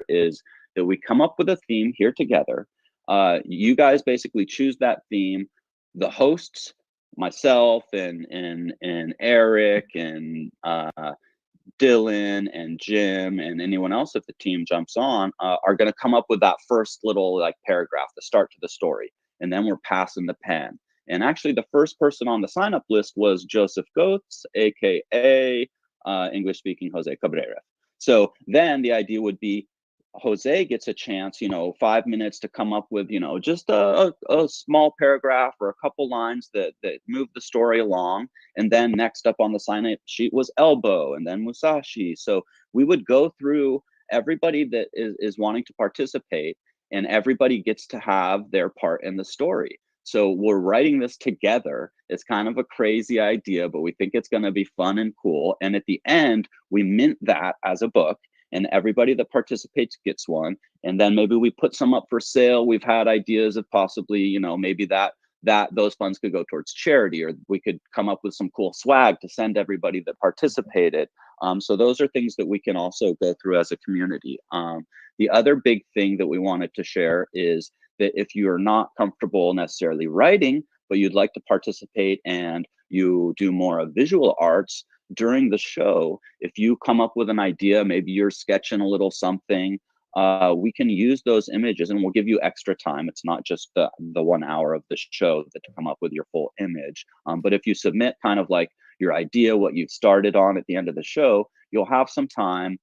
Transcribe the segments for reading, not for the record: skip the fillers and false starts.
Is that we come up with a theme here together. You guys basically choose that theme. The hosts, myself and Eric and Dylan and Jim and anyone else if the team jumps on, are going to come up with that first little like paragraph, the start to the story, and then we're passing the pen. And actually, the first person on the sign up list was Joseph Goetz, aka English-speaking Jose Cabrera. So then the idea would be Jose gets a chance, 5 minutes to come up with, just a small paragraph or a couple lines that move the story along. And then next up on the sign up sheet was Elbow and then Musashi. So we would go through everybody that is wanting to participate. and everybody gets to have their part in the story. So we're writing this together. It's kind of a crazy idea, but we think it's going to be fun and cool. And at the end, we mint that as a book, and everybody that participates gets one. And then maybe we put some up for sale. We've had ideas of possibly, you know, maybe that those funds could go towards charity, or we could come up with some cool swag to send everybody that participated. So those are things that we can also go through as a community. The other big thing that we wanted to share is that if you're not comfortable necessarily writing, but you'd like to participate and you do more of visual arts during the show, if you come up with an idea, maybe you're sketching a little something, we can use those images and we'll give you extra time. It's not just the 1 hour of the show to come up with your full image. But if you submit kind of like your idea, what you've started on at the end of the show, you'll have some time,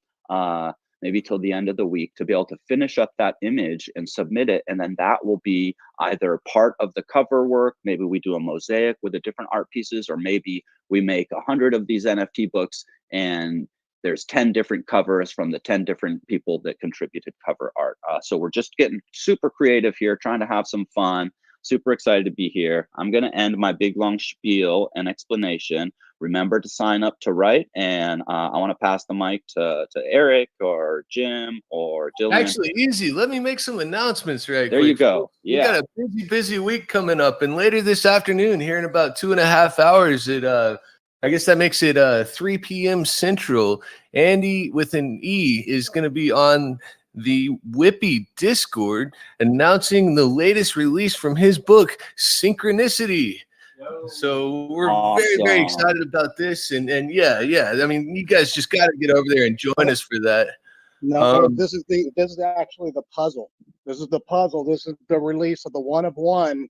maybe till the end of the week, to be able to finish up that image and submit it. And then that will be either part of the cover work. Maybe we do a mosaic with the different art pieces, or maybe we make 100 of these NFT books and there's 10 different covers from the 10 different people that contributed cover art. So we're just getting super creative here, trying to have some fun. Super excited to be here. I'm going to end my big long spiel and explanation. Remember to sign up to write, and I want to pass the mic to Eric or Jim or Dylan. Actually, easy. Let me make some announcements right there quick. You go. We got a busy week coming up, and later this afternoon, here in about 2.5 hours, I guess that makes it 3 p.m. Central. Andy with an E is going to be on the WIPPy Discord announcing the latest release from his book, Synchronicity. So we're very excited about this, and yeah. I mean, you guys just got to get over there and join us for that. No, this is actually the puzzle. This is the puzzle. This is the release of the one of one,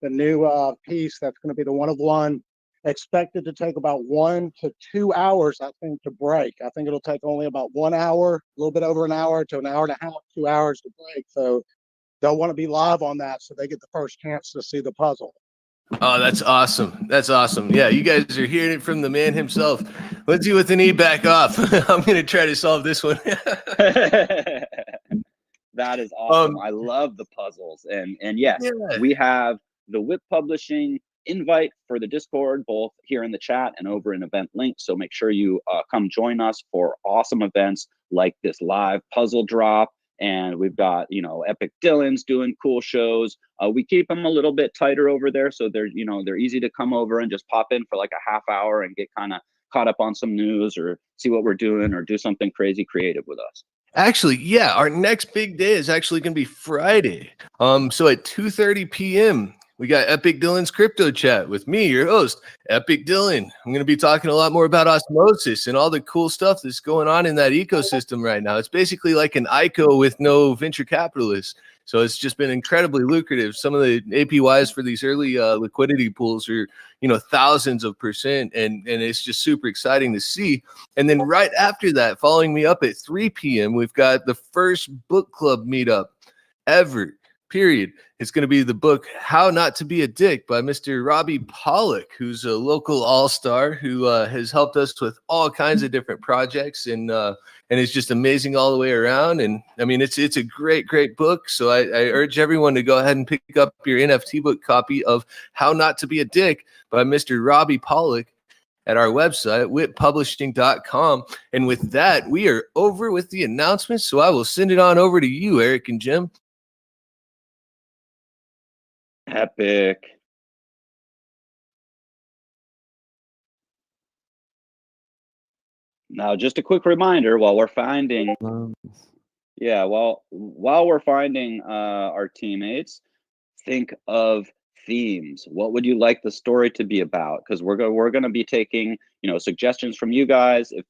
the new piece that's going to be the one of one. Expected to take about 1 to 2 hours, I think, to break. I think it'll take only about 1 hour, a little bit over an hour to an hour and a half, 2 hours to break. So they'll want to be live on that so they get the first chance to see the puzzle. Oh, that's awesome. That's awesome. Yeah, you guys are hearing it from the man himself. Lindsay with an E, back off. I'm going to try to solve this one. That is awesome. I love the puzzles. And yes, we have the WIPP Publishing invite for the Discord, both here in the chat and over in event link. So make sure you come join us for awesome events like this live puzzle drop. And we've got, you know, Epic Dylan's doing cool shows. We keep them a little bit tighter over there, so they're, you know, they're easy to come over and just pop in for like a half hour and get kind of caught up on some news or see what we're doing or do something crazy creative with us. Actually, yeah, our next big day is actually going to be Friday. So at 2:30 p.m. we got Epic Dylan's Crypto Chat with me, your host, Epic Dylan. I'm going to be talking a lot more about osmosis and all the cool stuff that's going on in that ecosystem right now. It's basically like an ICO with no venture capitalists. So it's just been incredibly lucrative. Some of the APYs for these early liquidity pools are, you know, thousands of %. And it's just super exciting to see. And then right after that, following me up at 3 p.m., we've got the first book club meetup ever. Period. It's going to be the book How Not to Be a Dick by Mr. Robbie Pollock, who's a local all-star who has helped us with all kinds of different projects, and it's just amazing all the way around. And I mean, it's a great book. So I urge everyone to go ahead and pick up your NFT book copy of How Not to Be a Dick by Mr. Robbie Pollock at our website, WIPPublishing.com. And with that, we are over with the announcements. So I will send it on over to you, Eric and Jim. Epic. Now, just a quick reminder, while we're finding, while we're finding our teammates, think of themes. What would you like the story to be about? Because we're going to be taking, you know, suggestions from you guys. If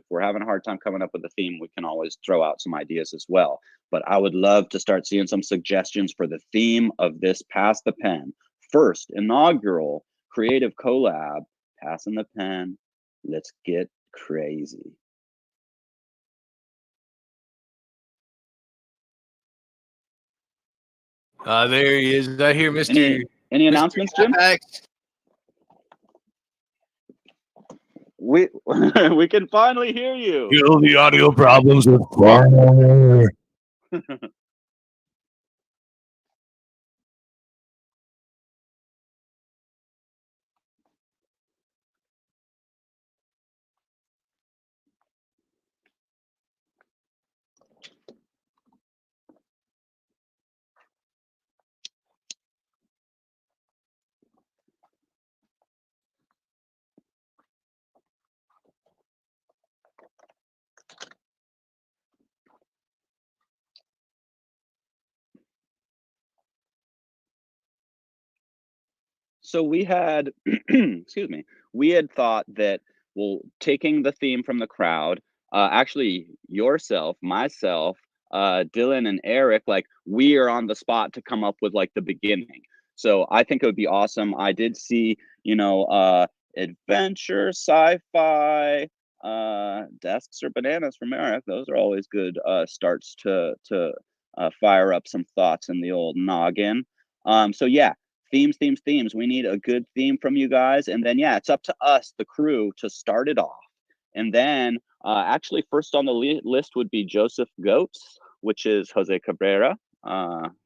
we're having a hard time coming up with a theme, we can always throw out some ideas as well. But I would love to start seeing some suggestions for the theme of this Pass the Pen. First inaugural creative collab, passing the pen. Let's get crazy. There he is. I hear Mr. Any announcements, Jim? We can finally hear you. Kill the audio problems with fire. So we had, excuse me, we had thought that, well, taking the theme from the crowd, actually yourself, myself, Dylan and Eric, like we are on the spot to come up with like the beginning. So I think it would be awesome. I did see, adventure, sci-fi, desks or bananas from Eric. Those are always good starts to fire up some thoughts in the old noggin. So yeah, themes. We need a good theme from you guys, and then yeah, it's up to us, the crew, to start it off. And then actually, first on the list would be Joseph Goats, which is Jose Cabrera,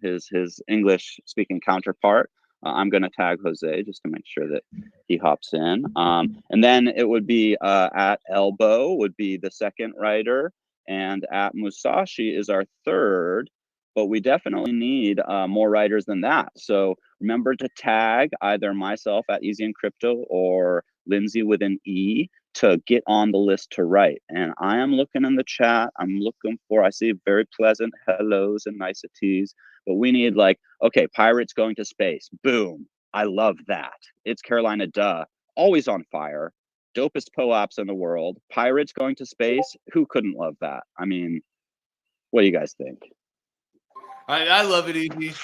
his English speaking counterpart. I'm going to tag Jose just to make sure that he hops in. And then it would be at Elbow would be the second writer, and at Musashi is our third. But we definitely need more writers than that. So remember to tag either myself at Easy and Crypto or Lindsay with an E to get on the list to write. And I am looking in the chat. I see very pleasant hellos and niceties, but we need like, okay, Pirates going to space. Boom. I love that. It's Carolina, duh. Always on fire. Dopest POAPs in the world. Pirates going to space. Who couldn't love that? I mean, what do you guys think? I love it, Easy.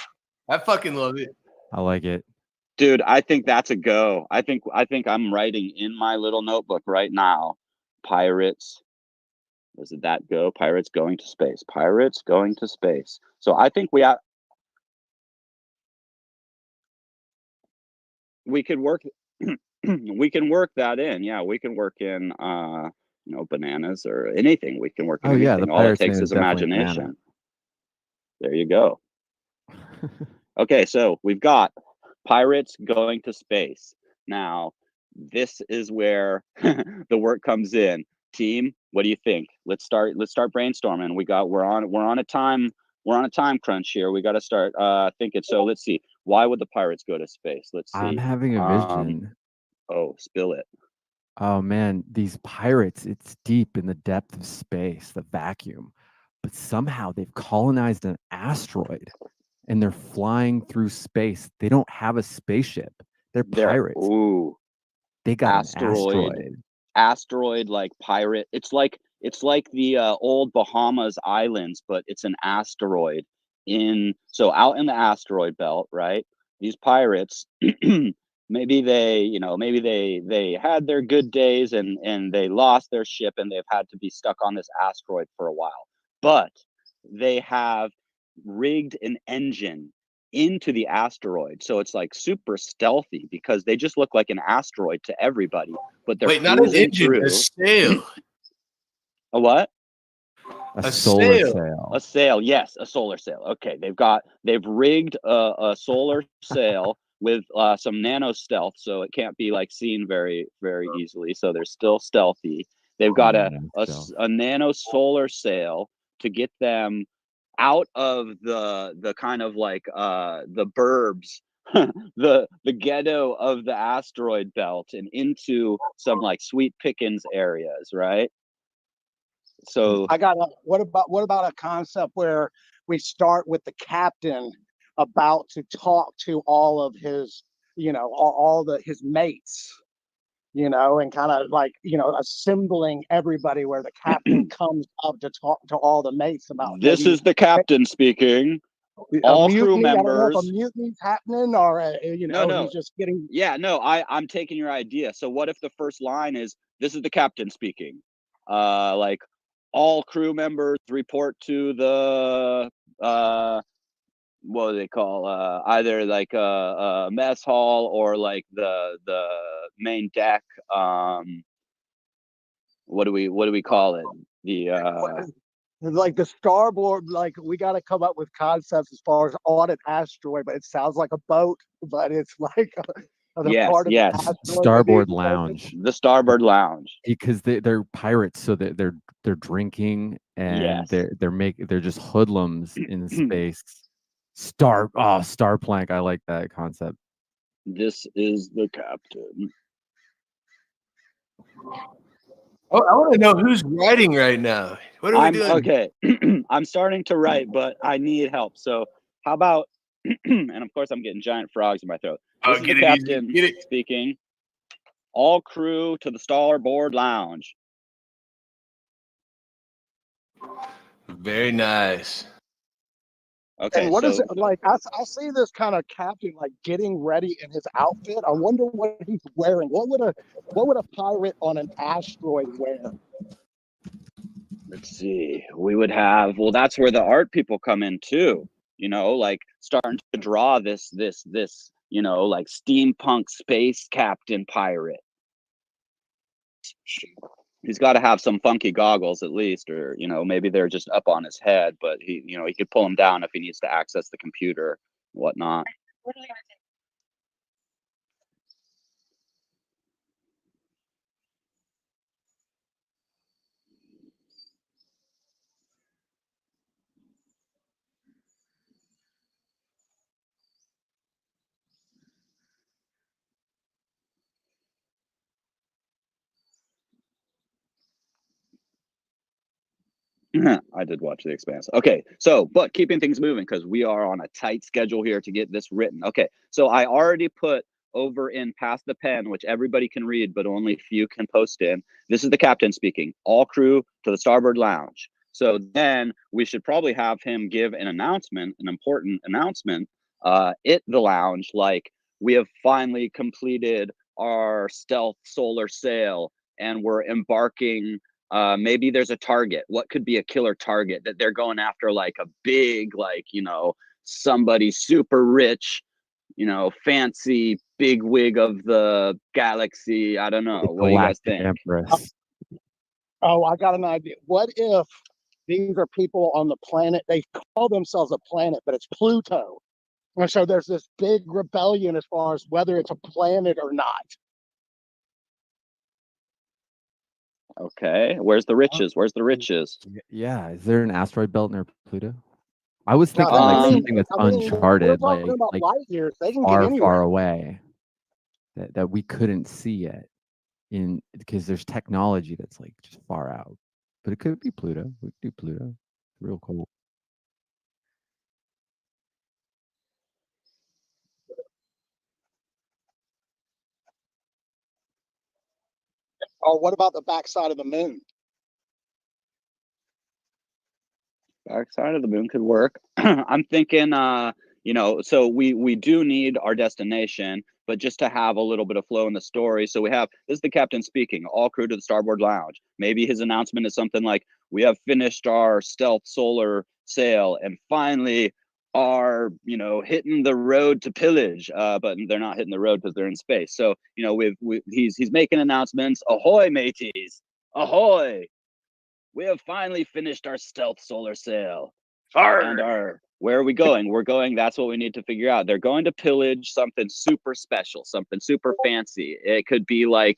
I fucking love it. I like it. Dude, I think that's a go. I think I'm writing in my little notebook right now. Pirates. Was it that go? Pirates going to space. Pirates going to space. So I think we could work we can work that in. Yeah, we can work in bananas or anything. We can work in anything. Yeah, the All it Pirates takes thing is definitely imagination. banana. There you go. Okay, so we've got Pirates going to space. Now, this is where the work comes in. Team, what do you think? Let's start brainstorming. We're on a time crunch here. We got to start thinking. So let's see. Why would the Pirates go to space? Let's see. I'm having a vision. Oh, spill it. Oh man, these pirates, it's deep in the depth of space, the vacuum. But somehow they've colonized an asteroid and they're flying through space. They don't have a spaceship. They're pirates. Ooh. They got an asteroid. Asteroid like pirate. It's like the old Bahamas Islands, but it's an asteroid out in the asteroid belt, right? These pirates maybe they had their good days and they lost their ship and they've had to be stuck on this asteroid for a while. But they have rigged an engine into the asteroid, so it's like super stealthy because they just look like an asteroid to everybody, but they're not an engine, a sail. A what? A solar sail. A sail, yes, a solar sail. Okay, they've rigged a solar sail with some nano stealth, so it can't be like seen very, very easily. So they're still stealthy. They've got a nano solar sail to get them out of the kind of like the burbs, the ghetto of the asteroid belt and into some like sweet pickings areas, right? So what about a concept where we start with the captain about to talk to all of his, his mates, and kind of like, assembling everybody where the captain comes up to talk to all the mates about this is the captain speaking. All crew members. A mutiny's happening, or no. he's just getting. Yeah, no, I'm taking your idea. So what if the first line is, "This is the captain speaking," like all crew members report to the what do they call either like a mess hall or like the main deck. What do we call it? The like the starboard, like we got to come up with concepts as far as on an asteroid, but it sounds like a boat, but it's like yes. Starboard lounge. The starboard lounge. Because they're pirates, so they're drinking and they're just hoodlums in space. Starplank. I like that concept. This is the captain. Oh, I want to know who's writing right now. What are we doing? Okay, I'm starting to write, but I need help. So how about And of course, I'm getting giant frogs in my throat. Oh, This is the get it easy. captain Get it. speaking. All crew to the starboard lounge. Very nice. Okay, And what is so it like? I see this kind of captain like getting ready in his outfit. I wonder what he's wearing. What would a pirate on an asteroid wear? let's see. We would have, well, that's where the art people come in too. You know, like starting to draw this, you know, like steampunk space captain pirate. He's got to have some funky goggles at least, or you know, maybe they're just up on his head, but he, you know, he could pull them down if he needs to access the computer, whatnot. I did watch The Expanse. Okay, so but keeping things moving because we are on a tight schedule here to get this written. Okay, so I already put over in Past the Pen, which everybody can read, but only few can post in. This is the captain speaking. All crew to the starboard lounge. So then we should probably have him give an announcement, an important announcement, at the lounge, like we have finally completed our stealth solar sail and we're embarking. Maybe there's a target. What could be a killer target that they're going after? Like a big, like, you know, somebody super rich, you know, fancy big wig of the galaxy. I don't know. The What do you guys Galactic think? Empress. Oh, I got an idea. What if these are people on the planet? They call themselves a planet, but it's Pluto. And so there's this big rebellion as far as whether it's a planet or not. Okay. Where's the riches? Where's the riches? Yeah, is there an asteroid belt near Pluto? I was Now, thinking like I mean, something that's we're uncharted, talking about like light years. They can get far, anywhere. far away that we couldn't see yet in because there's technology that's like just far out. But it could be Pluto. We could do Pluto. Real cool. Or what about the backside of the moon? Dark side of the moon could work. I'm thinking, you know, so we do need our destination, but just to have a little bit of flow in the story. So we have, this is the captain speaking, all crew to the starboard lounge. Maybe his announcement is something like, we have finished our stealth solar sail and finally are, you know, hitting the road to pillage. But they're not hitting the road because they're in space. So, you know, he's making announcements. Ahoy, mateys! Ahoy! We have finally finished our stealth solar sail. And where are we going? We're going, that's what we need to figure out. They're going to pillage something super special, something super fancy. It could be like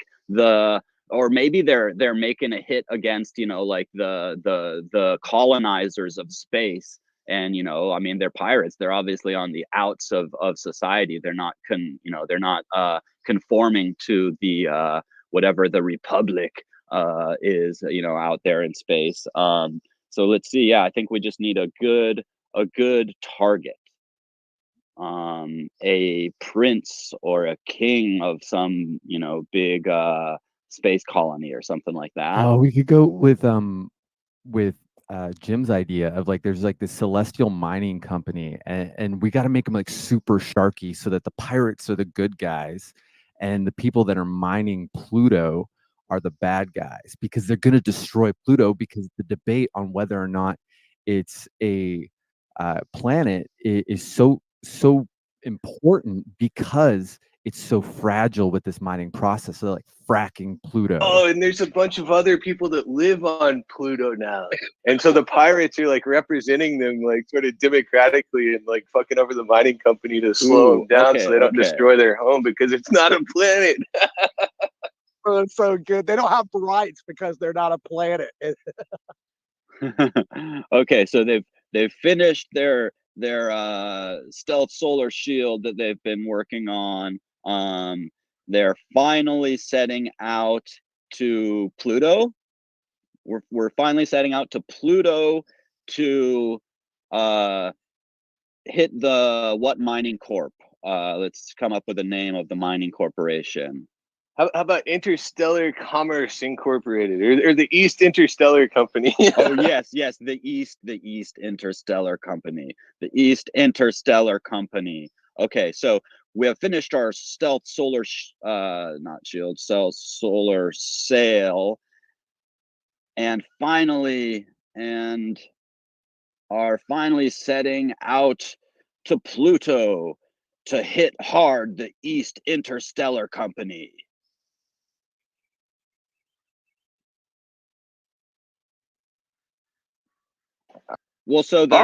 or maybe they're making a hit against, you know, like the colonizers of space. And, you know, I mean, they're pirates. They're obviously on the outs of society. They're not they're not conforming to the whatever the Republic is, you know, out there in space. So let's see. Yeah, I think we just need a good target. A prince or a king of some, you know, big space colony or something like that. Oh, we could go with Jim's idea of like there's like this celestial mining company and we got to make them like super sharky so that the pirates are the good guys and the people that are mining Pluto are the bad guys because they're going to destroy Pluto because the debate on whether or not it's a planet is so important because it's so fragile with this mining process. So like fracking Pluto. Oh, and there's a bunch of other people that live on Pluto now. And so the pirates are like representing them like sort of democratically and like fucking over the mining company to slow them down so they don't destroy their home because it's not a planet. Oh, it's so good. They don't have rights because they're not a planet. Okay, so they've finished their stealth solar shield that they've been working on. They're finally setting out to Pluto. We're finally setting out to Pluto to hit the what mining corp. Let's come up with a name of the mining corporation. How about Interstellar Commerce Incorporated, or the East Interstellar Company? Oh yes, the East Interstellar Company. The East Interstellar Company. Okay, so we have finished our stealth solar not shield, stealth solar sail, and are finally setting out to Pluto to hit hard the East Interstellar Company. Well, so the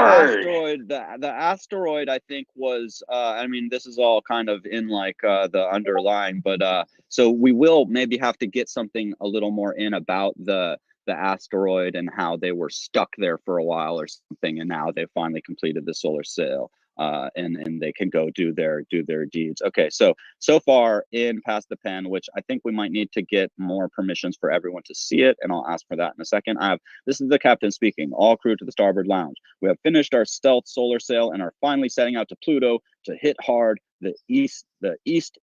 asteroid I think was I mean, this is all kind of in like the underlying, but so we will maybe have to get something a little more in about the asteroid and how they were stuck there for a while or something, and now they finally completed the solar sail. And they can go do their deeds. Okay, so far in Past the Pen, which I think we might need to get more permissions for everyone to see it, and I'll ask for that in a second. This is the captain speaking. All crew to the starboard lounge. We have finished our stealth solar sail and are finally setting out to Pluto to hit hard the East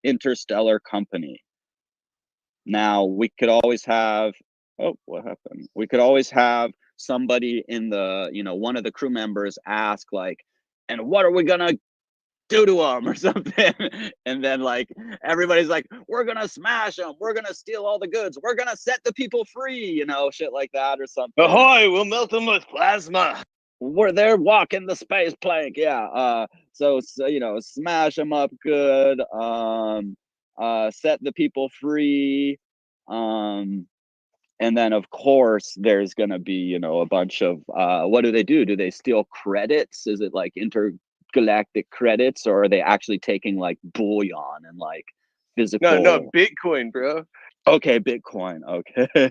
Interstellar Company. Now we could always have. Oh, what happened? We could always have somebody in the, one of the crew members ask like, and what are we gonna do to them or something? And then like everybody's like, we're gonna smash them, we're gonna steal all the goods, we're gonna set the people free, shit like that or something. Ahoy, we'll melt them with plasma. They're walking the space plank. Yeah. So smash them up good. Set the people free. And then of course there's gonna be a bunch of what do? Do they steal credits? Is it like intergalactic credits, or are they actually taking like bullion and like physical? No, Bitcoin, bro. Okay, Bitcoin. Okay.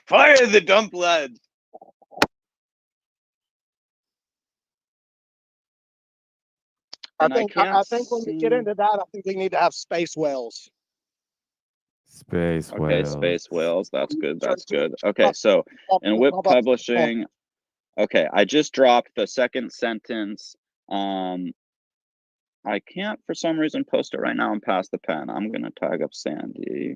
Fire the dump lads. I think when we get into that, I think we need to have space whales. Space Okay, whales. space whales. That's good. That's good. Okay, so in WIPP Publishing, okay, I just dropped the second sentence. I can't for some reason post it right now and Pass the Pen. I'm gonna tag up Sandy.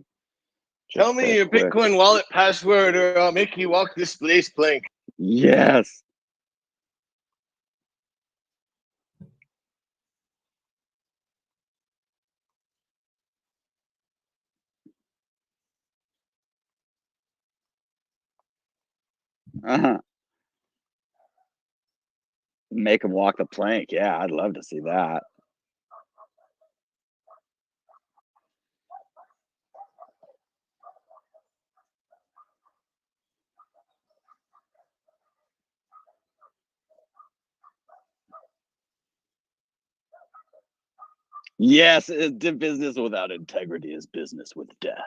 Tell me your Bitcoin wallet password, or I'll make you walk this space plank. Yes. Make them walk the plank. Yeah, I'd love to see that. Yes, business without integrity is business with death.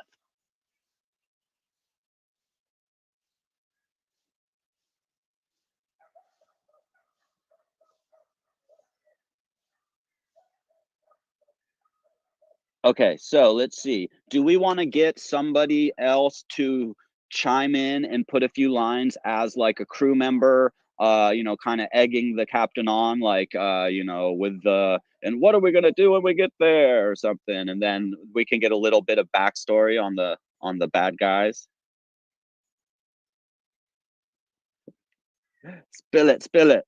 Okay, so let's see. Do we want to get somebody else to chime in and put a few lines as like a crew member, kind of egging the captain on, like, with the, and what are we gonna do when we get there or something, and then we can get a little bit of backstory on the bad guys. Spill it, spill it.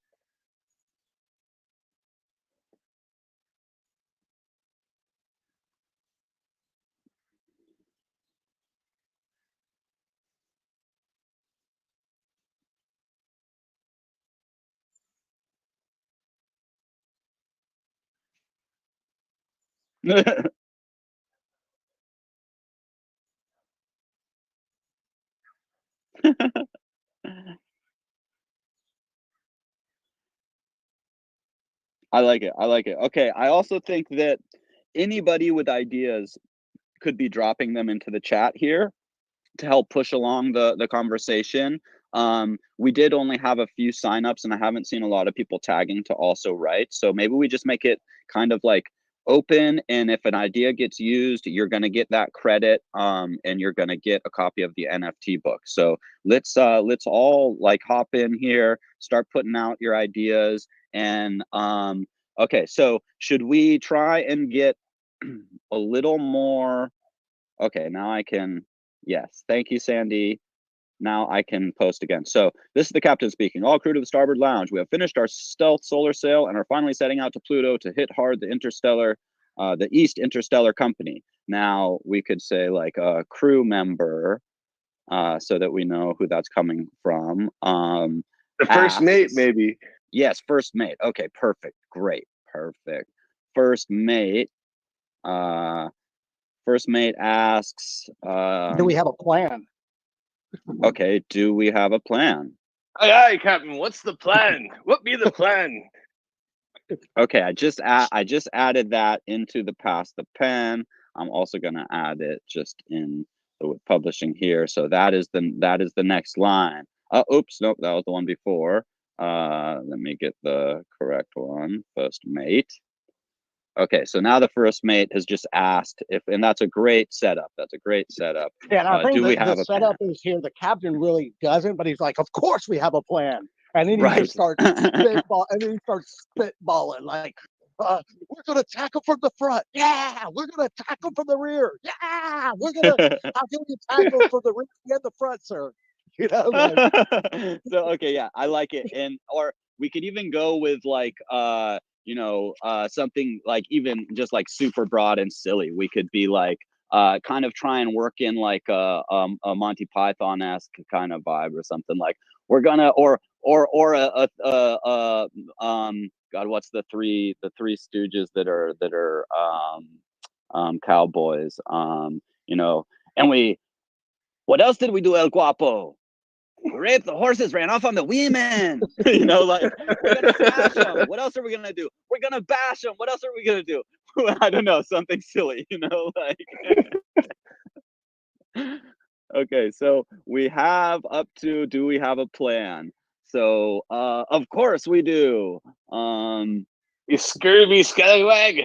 I like it. I like it. Okay, I also think that anybody with ideas could be dropping them into the chat here to help push along the conversation. we did only have a few signups, and I haven't seen a lot of people tagging to also write. So maybe we just make it kind of like open, and if an idea gets used, you're going to get that credit, and you're going to get a copy of the NFT book. So let's all like hop in here, start putting out your ideas, and okay, so should we try and get a little more? Okay, now I can. Yes, thank you, Sandy. Now I can post again. So this is the captain speaking. All crew to the starboard lounge. We have finished our stealth solar sail and are finally setting out to Pluto to hit hard the East Interstellar Company. Now we could say like a crew member, so that we know who that's coming from. The first mate, maybe. Yes, first mate. Okay, perfect. Great. Perfect. First mate. First mate asks, Do we have a plan? Okay, do we have a plan? Aye, aye, Captain. What's the plan? What be the plan? Okay, I just added that into the Pass the Pen. I'm also gonna add it just in the WIPP Publishing here. So that is the next line. Oops, nope, that was the one before. Let me get the correct one. First mate. Okay, so now the first mate has just asked if, and that's a great setup. That's a great setup. Yeah, and I think Do we have the a setup plan? is here. The captain really doesn't, but he's like, "Of course we have a plan." And then he Right. just starts spitballing like, "We're gonna tackle from the front. Yeah, we're gonna tackle from the rear. Yeah, we're gonna. How can we tackle from the rear and the front, sir?" You know, like, So okay, yeah, I like it. And or we could even go with like something like even just like super broad and silly. We could be like kind of try and work in like a Monty Python-esque kind of vibe or something, like we're gonna or God, what's the three stooges that are cowboys, and we, what else did we do, El Guapo? We raped the horses, ran off on the women. Like we're gonna smash them. What else are we gonna do? We're gonna bash them. What else are we gonna do? I don't know, something silly, like. Okay, so we have up to, do we have a plan? So of course we do. You scurvy scallywag.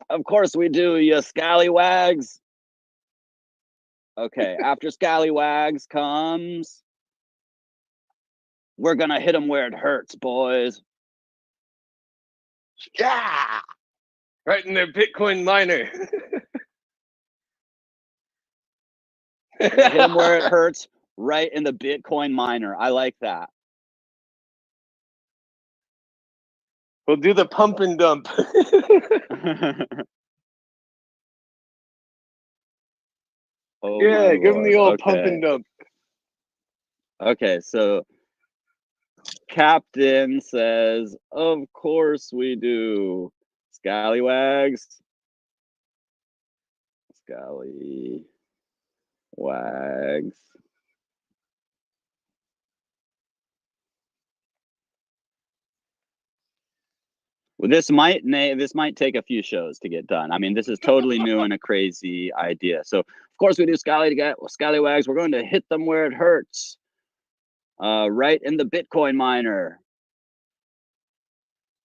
Of course we do, you scallywags. Okay, after scallywags comes, we're gonna hit them where it hurts, boys. Yeah. Right in their Bitcoin miner. Hit them where it hurts, right in the Bitcoin miner. I like that. We'll do the pump and dump. Oh Yeah, give them the old okay. pump and dump. Okay, so Captain says, of course we do. Scallywags. Scallywags. Well, this might take a few shows to get done. I mean, this is totally new and a crazy idea. So, of course, we do scallywags. We're going to hit them where it hurts, right in the Bitcoin miner.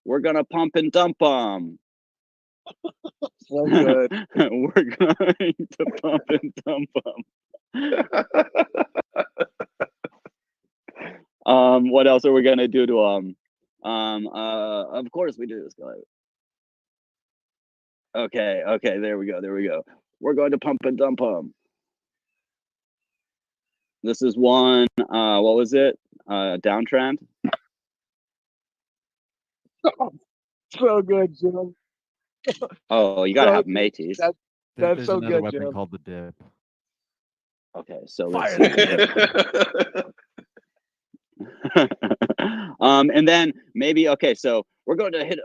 We're gonna pump and dump them. so good. We're going to pump and dump them. What else are we gonna do to them? Of course we do this, guy. Okay, there we go. We're going to pump and dump them. This is one, what was it? Downtrend? So good, Jim. Oh, you gotta have mateys. That's There's so another good, weapon Jim. called the dip. Okay, so Fire let's the dip. and then maybe, okay, so we're going to hit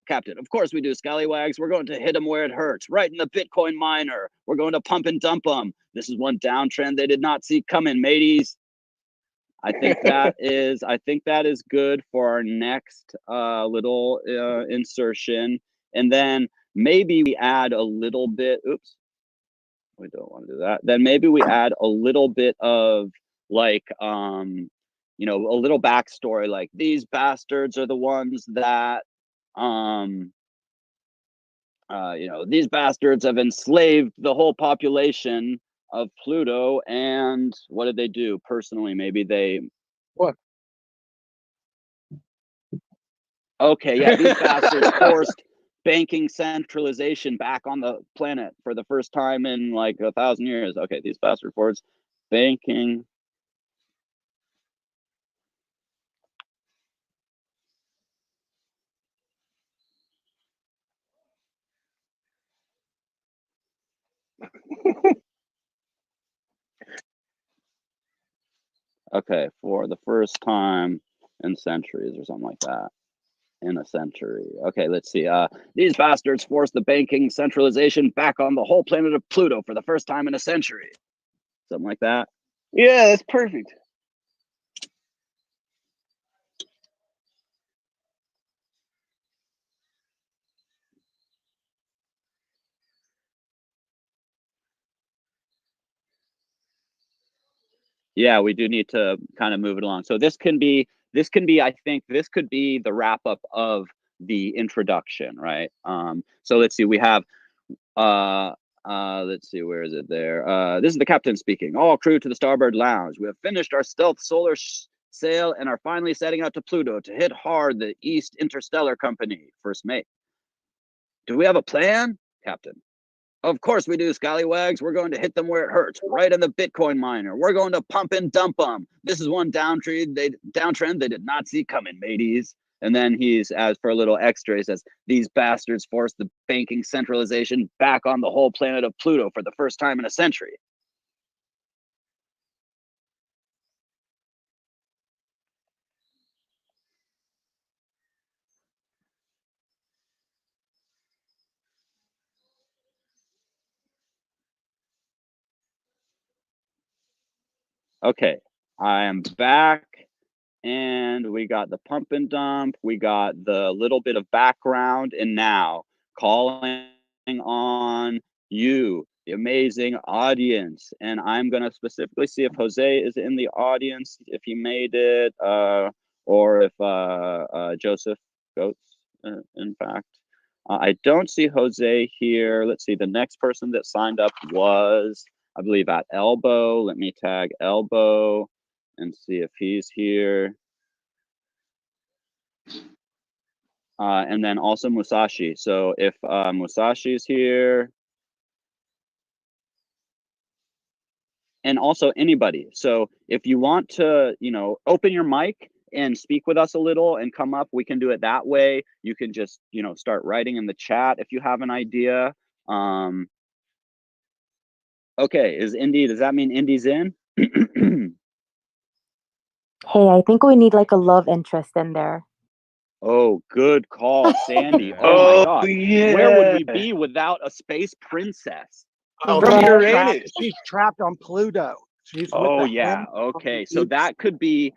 Captain. Of course we do, scallywags. We're going to hit them where it hurts, right in the Bitcoin miner. We're going to pump and dump them. This is one downtrend they did not see coming, mateys. I think that is good for our next little insertion. And then maybe we add a little bit, oops, we don't want to do that. Then maybe we add a little bit of like, you know, a little backstory, like these bastards are the ones that, you know, these bastards have enslaved the whole population of Pluto, and what did they do personally? Maybe they. What? Okay, yeah, these bastards forced banking centralization back on the planet for the first time in like 1,000 years. Okay, these bastards forced banking. Okay, for the first time in centuries or something like that. In a century. Okay, let's see. These bastards forced the banking centralization back on the whole planet of Pluto for the first time in a century. Something like that. Yeah, that's perfect. Yeah, we do need to kind of move it along. So this can be, I think this could be the wrap up of the introduction, right? So let's see, we have, let's see, where is it there? This is the captain speaking. All crew to the starboard lounge. We have finished our stealth solar sail and are finally setting out to Pluto to hit hard the East Interstellar Company, first mate. Do we have a plan, Captain? Of course we do, scallywags. We're going to hit them where it hurts, right in the Bitcoin miner. We're going to pump and dump them. This is one downtrend they did not see coming, mateys. And then he's, as for a little extra, he says, these bastards forced the banking centralization back on the whole planet of Pluto for the first time in a century. Okay, I am back. And we got the pump and dump, we got the little bit of background, and now calling on you, the amazing audience. And I'm gonna specifically see if Jose is in the audience, if he made it, or if Joseph Goats, in fact. I don't see Jose here. Let's see, the next person that signed up was, I believe, at Elbow. Let me tag Elbow and see if he's here. And then also Musashi. So if Musashi's here, and also anybody. So if you want to, you know, open your mic and speak with us a little and come up, we can do it that way. You can just, you know, start writing in the chat if you have an idea. Okay, is Indy, does that mean Indy's in? Hey, I think we need like a love interest in there. Oh, good call, Sandy. Yeah. Oh my God. Yeah. Where would we be without a space princess? Oh, From she's Uranus. trapped, she's trapped on Pluto. She's with Oh the yeah, hen- okay. So that could be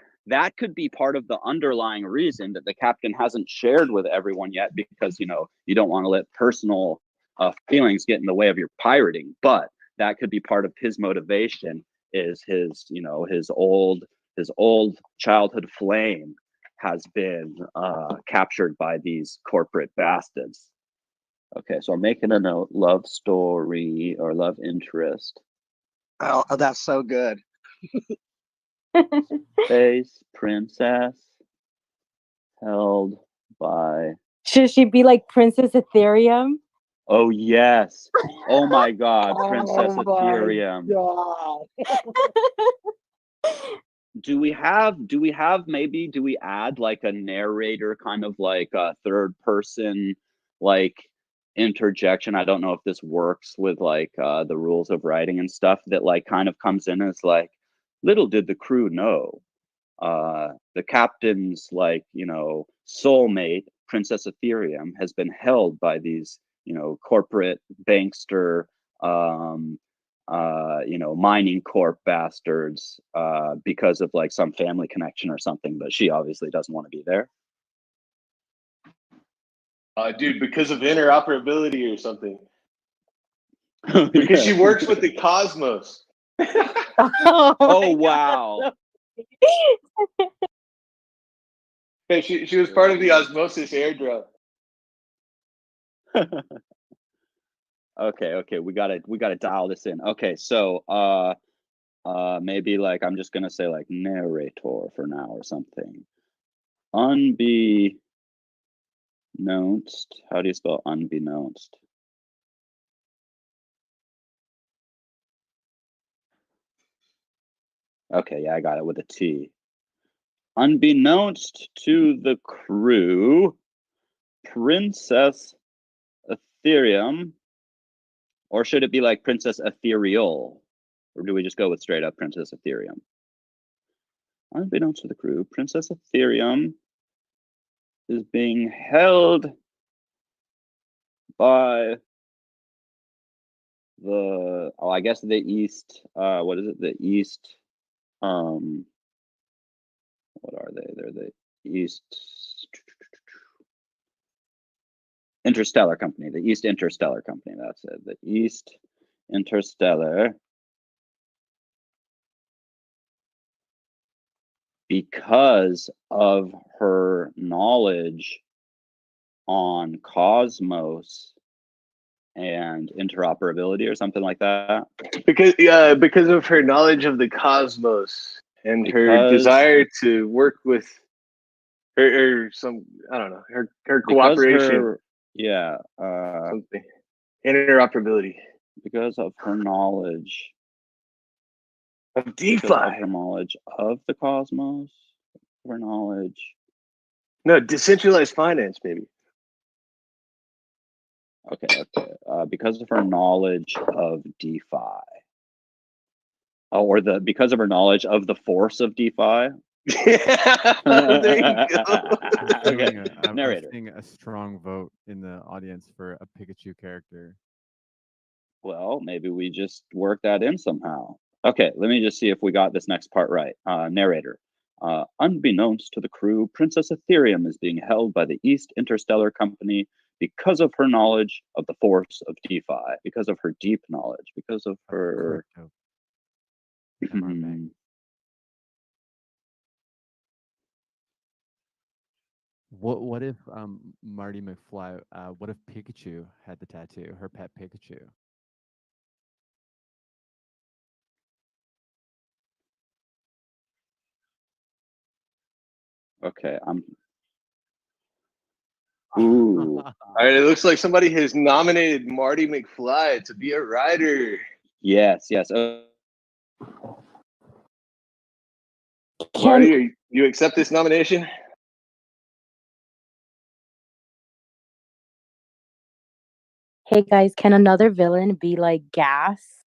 part of the underlying reason that the captain hasn't shared with everyone yet, because, you know, you don't want to let personal feelings get in the way of your pirating. But that could be part of his motivation, is his, you know, his old childhood flame has been captured by these corporate bastards. Okay, so I'm making a note: love story or love interest. Oh, that's so good. Space princess held by. Should she be like Princess Ethereum? Oh yes. Oh my God, Princess Oh my Ethereum. God. Do we add like a narrator, kind of like a third person like interjection? I don't know if this works with like the rules of writing and stuff, that like kind of comes in as like, little did the crew know, the captain's, like, you know, soulmate, Princess Ethereum, has been held by these, you know, corporate bankster, you know, mining corp bastards, because of like some family connection or something, but she obviously doesn't want to be there. Dude, because of interoperability or something. Because she works with the cosmos. Oh, Oh my God, wow. Hey, she was part of the osmosis airdrop. Okay, we gotta dial this in. Okay, so maybe like I'm just gonna say like narrator for now or something. Unbeknownst. How do you spell unbeknownst? Okay, yeah, I got it with a T. Unbeknownst to the crew, Princess Ethereum, or should it be like Princess Ethereal? Or do we just go with straight up Princess Ethereum? Unbeknownst to the crew, Princess Ethereum is being held by the, oh, I guess the East, what is it? The East, what are they? They're the East Interstellar Company, the East Interstellar Company, that's it. The East Interstellar, because of her knowledge on Cosmos and interoperability or something like that. Because of her knowledge of the cosmos and her desire to work with her some, I don't know, her cooperation. Something. Interoperability. Because of her knowledge of DeFi. Because of her knowledge of the cosmos, her knowledge. No, decentralized finance, baby. Okay. Because of her knowledge of DeFi. Oh, or because of her knowledge of the force of DeFi. Yeah, there you go. Okay. I'm Narrator. seeing a strong vote in the audience for a Pikachu character. Well, maybe we just work that in somehow. Okay, let me just see if we got this next part right. Narrator. Unbeknownst to the crew, Princess Ethereum is being held by the East Interstellar Company because of her knowledge of the force of DeFi, because of her deep knowledge, because of her... What if Marty McFly? What if Pikachu had the tattoo? Her pet Pikachu. Okay, Ooh. All right, it looks like somebody has nominated Marty McFly to be a writer. Yes. Marty, you accept this nomination? Hey guys, can another villain be like Gas?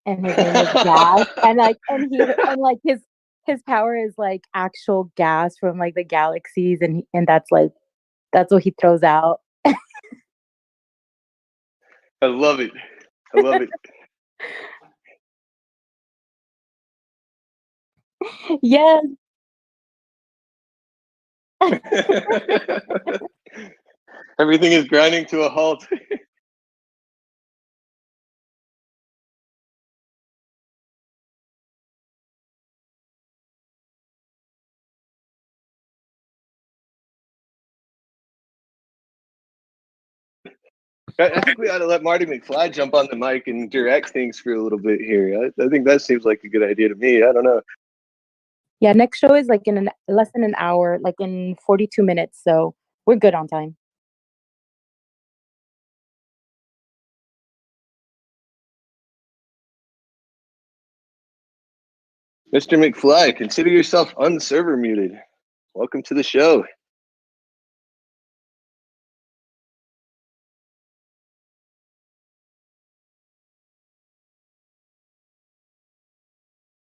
And his name is Gas, and his power is like actual gas from like the galaxies, and that's what he throws out. I love it. I love it. Yes. Everything is grinding to a halt. I think we ought to let Marty McFly jump on the mic and direct things for a little bit here. I think that seems like a good idea to me. I don't know. Yeah, next show is like in less than an hour, like in 42 minutes. So we're good on time. Mr. McFly, consider yourself unserver muted. Welcome to the show.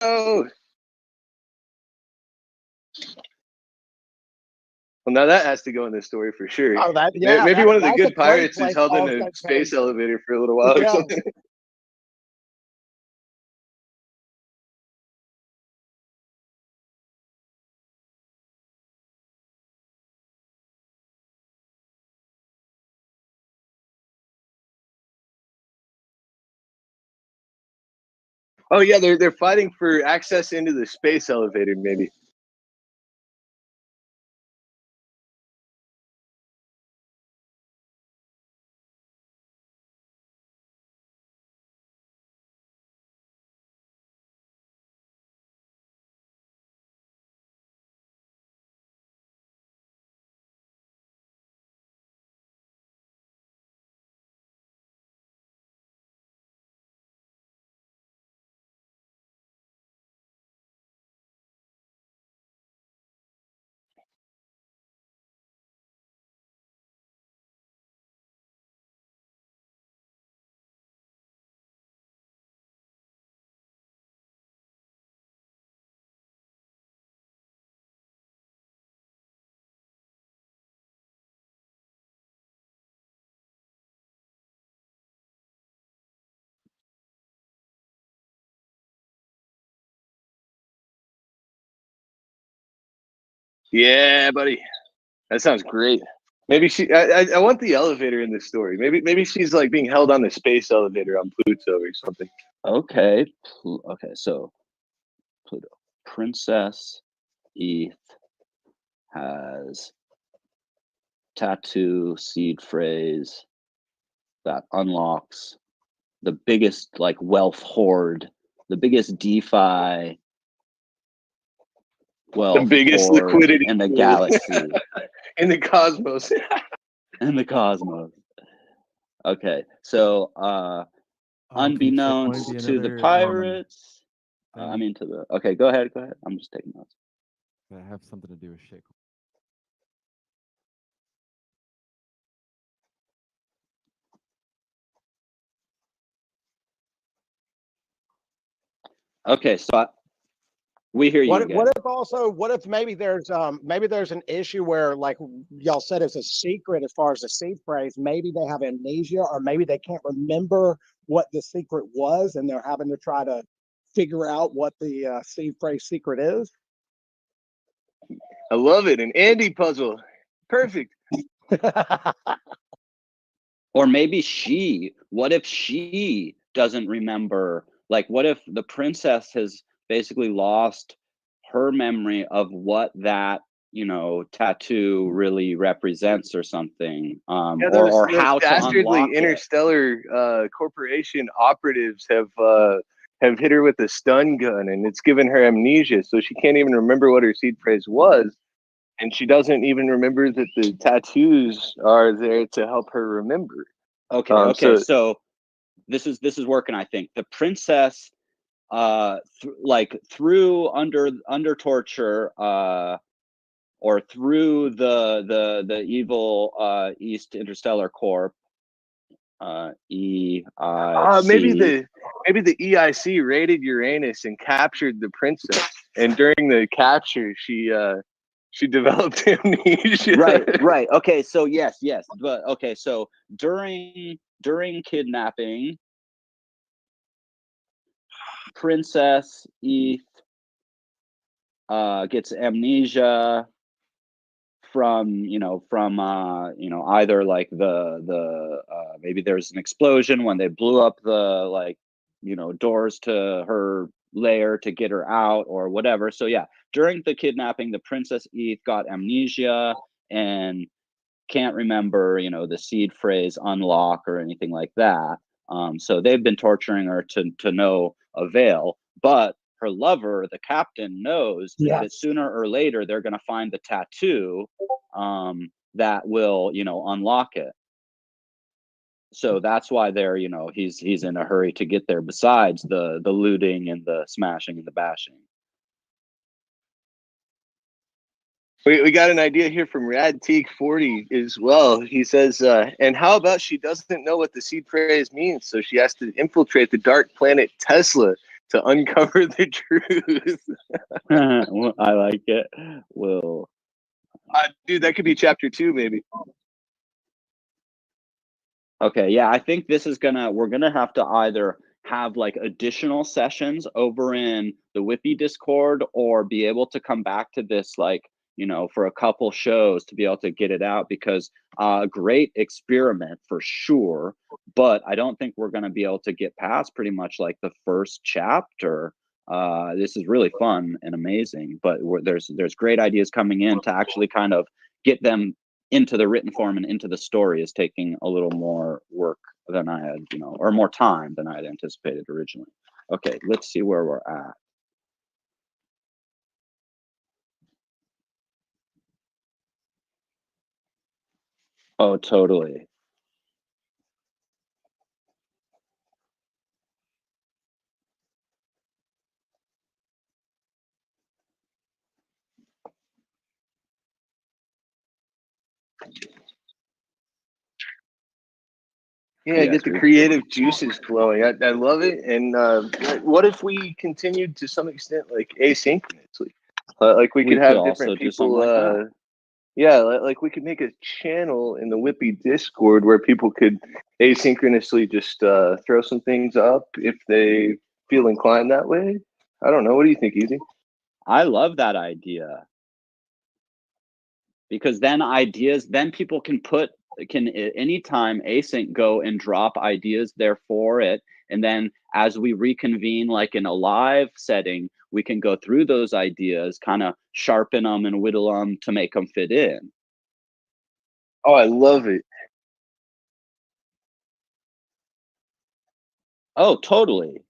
Oh. Well, now that has to go in this story for sure. Oh, Maybe one of the good that's a great pirates is place held in also, a space Kate. elevator for a little while or Yeah. something. Oh yeah, they're fighting for access into the space elevator, maybe. Yeah, buddy. That sounds great. Maybe I want the elevator in this story. Maybe she's like being held on the space elevator on Pluto or something. Okay. Okay. So Pluto. Princess ETH has tattoo seed phrase that unlocks the biggest like wealth hoard, the biggest DeFi wealth, the biggest hoard liquidity in the galaxy, in the cosmos. in the cosmos. Okay, so unbeknownst to the pirates, I mean to the. Okay, go ahead. I'm just taking notes. I have something to do with shit. Okay, so we hear you. What if maybe there's an issue where, like y'all said, it's a secret as far as the seed phrase. Maybe they have amnesia, or maybe they can't remember what the secret was, and they're having to try to figure out what the seed phrase secret is. I love it. An Andy puzzle. Perfect. Or maybe what if she doesn't remember? Like, what if the princess has basically lost her memory of what that, tattoo really represents or something? Yeah, or those how to dastardly unlock interstellar corporation operatives have hit her with a stun gun, and it's given her amnesia, so she can't even remember what her seed phrase was. And she doesn't even remember that the tattoos are there to help her remember. Okay. So this is working. I think the princess, through under torture, or through the evil East Interstellar Corp, EIC. Maybe the EIC raided Uranus and captured the princess, and during the capture, she developed amnesia. Right. Okay, so yes. But okay, so during kidnapping, Princess ETH gets amnesia from either like the maybe there's an explosion when they blew up the doors to her lair to get her out or whatever. So yeah, during the kidnapping, the Princess ETH got amnesia and can't remember the seed phrase unlock or anything like that. So they've been torturing her to no avail, but her lover, the captain, knows that sooner or later they're going to find the tattoo that will unlock it. So that's why they're he's in a hurry to get there, besides the looting and the smashing and the bashing. We got an idea here from RadTeak40 as well. He says, and how about she doesn't know what the seed phrase means, so she has to infiltrate the dark planet Tesla to uncover the truth. Well, I like it. Well, dude, that could be chapter 2, maybe. Okay, yeah, I think we're gonna have to either have like additional sessions over in the WIPPy Discord, or be able to come back to this like for a couple shows to be able to get it out, because great experiment for sure, but I don't think we're going to be able to get past pretty much like the first chapter. This is really fun and amazing, but there's great ideas coming in. To actually kind of get them into the written form and into the story is taking a little more work than I had, or more time than I had anticipated originally. Okay, let's see where we're at. Oh, totally. Yeah, Yes, get the creative juices flowing. I love it. And what if we continued to some extent like asynchronously? Like we could have different people. Like yeah, like we could make a channel in the WIPPy Discord where people could asynchronously just throw some things up if they feel inclined that way. I don't know. What do you think, Easy? I love that idea, because then people can anytime async go and drop ideas there for it, and then as we reconvene like in a live setting, we can go through those ideas, kind of sharpen them and whittle them to make them fit in. Oh, I love it. Oh, totally.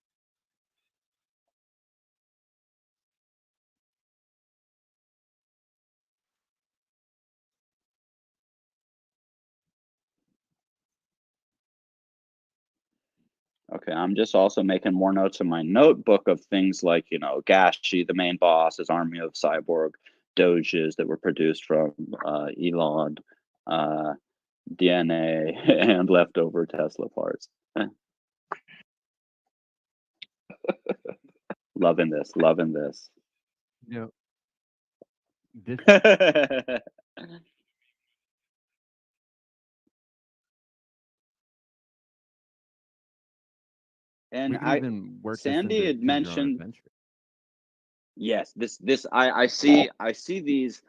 Okay, I'm just also making more notes in my notebook of things like, Gashi, the main boss, his army of cyborg doges that were produced from Elon DNA and leftover Tesla parts. Loving this. This And we can even work Sandy this had into Choose Your Own mentioned, Adventure. yes, I see these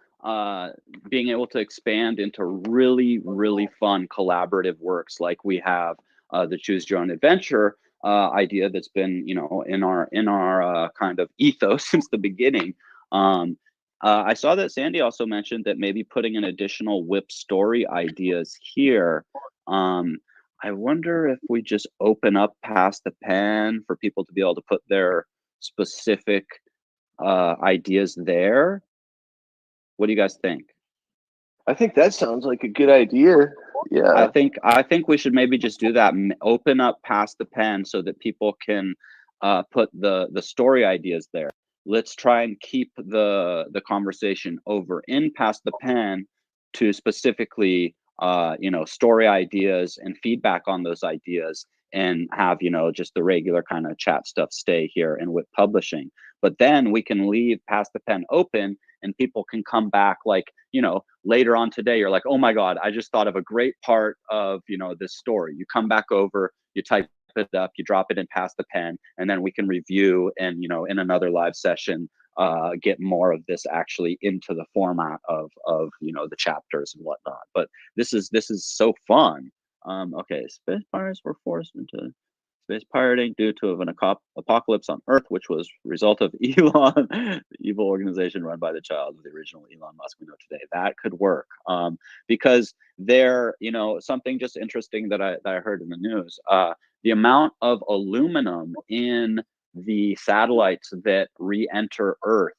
being able to expand into really, really fun collaborative works, like we have the Choose Your Own Adventure idea that's been, in our kind of ethos since the beginning. I saw that Sandy also mentioned that maybe putting an additional WIPP story ideas here. I wonder if we just open up past the pen for people to be able to put their specific ideas there. What do you guys think? I think that sounds like a good idea. Yeah. I think we should maybe just do that. Open up past the pen so that people can put the story ideas there. Let's try and keep the conversation over in past the pen to specifically story ideas and feedback on those ideas, and have just the regular kind of chat stuff stay here in WIPP Publishing. But then we can leave past the pen open, and people can come back, like, later on today, you're like, oh my God, I just thought of a great part of, this story. You come back over, you type it up, you drop it in past the pen, and then we can review and, in another live session, get more of this actually into the format of the chapters and whatnot. But this is so fun. Okay, space pirates were forced into space pirating due to an apocalypse on Earth, which was a result of Elon, the evil organization run by the child of the original Elon Musk we know today. That could work, because something just interesting that I heard in the news. The amount of aluminum in the satellites that re-enter Earth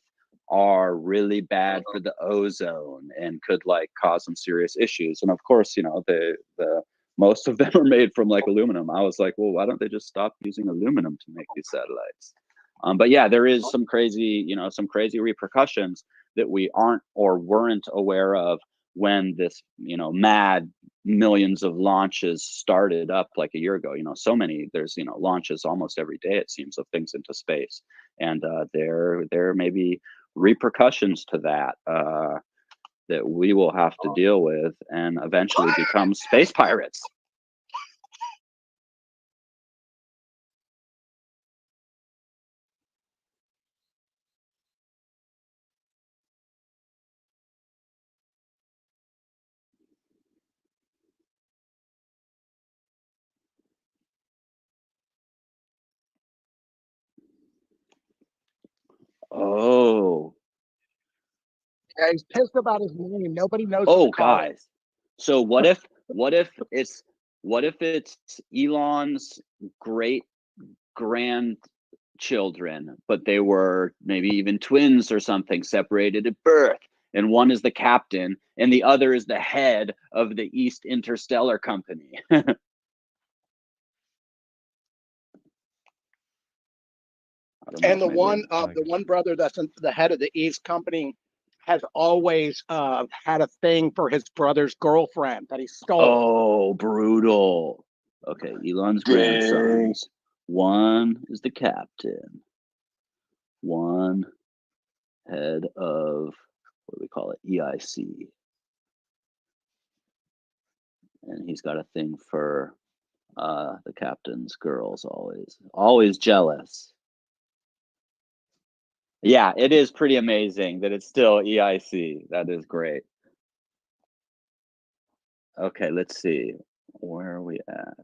are really bad for the ozone and could like cause some serious issues. And of course, the most of them are made from like aluminum. I was like, well, why don't they just stop using aluminum to make these satellites? But yeah, there is some crazy repercussions that we aren't or weren't aware of when this, mad millions of launches started up like a year ago. So many, there's, launches almost every day, it seems, of things into space. And there may be repercussions to that that we will have to deal with and eventually become space pirates. Oh. Yeah, he's pissed about his name. Nobody knows. Oh, guys. So what if it's Elon's great grandchildren, but they were maybe even twins or something, separated at birth, and one is the captain and the other is the head of the East Interstellar Company. And the one brother that's the head of the East Company has always had a thing for his brother's girlfriend that he stole. Oh, brutal. Okay, Elon's grandsons. One is the captain. One head of, what do we call it? EIC. And he's got a thing for the captain's girls, always jealous. Yeah, it is pretty amazing that it's still EIC. That is great. Okay, let's see. Where are we at?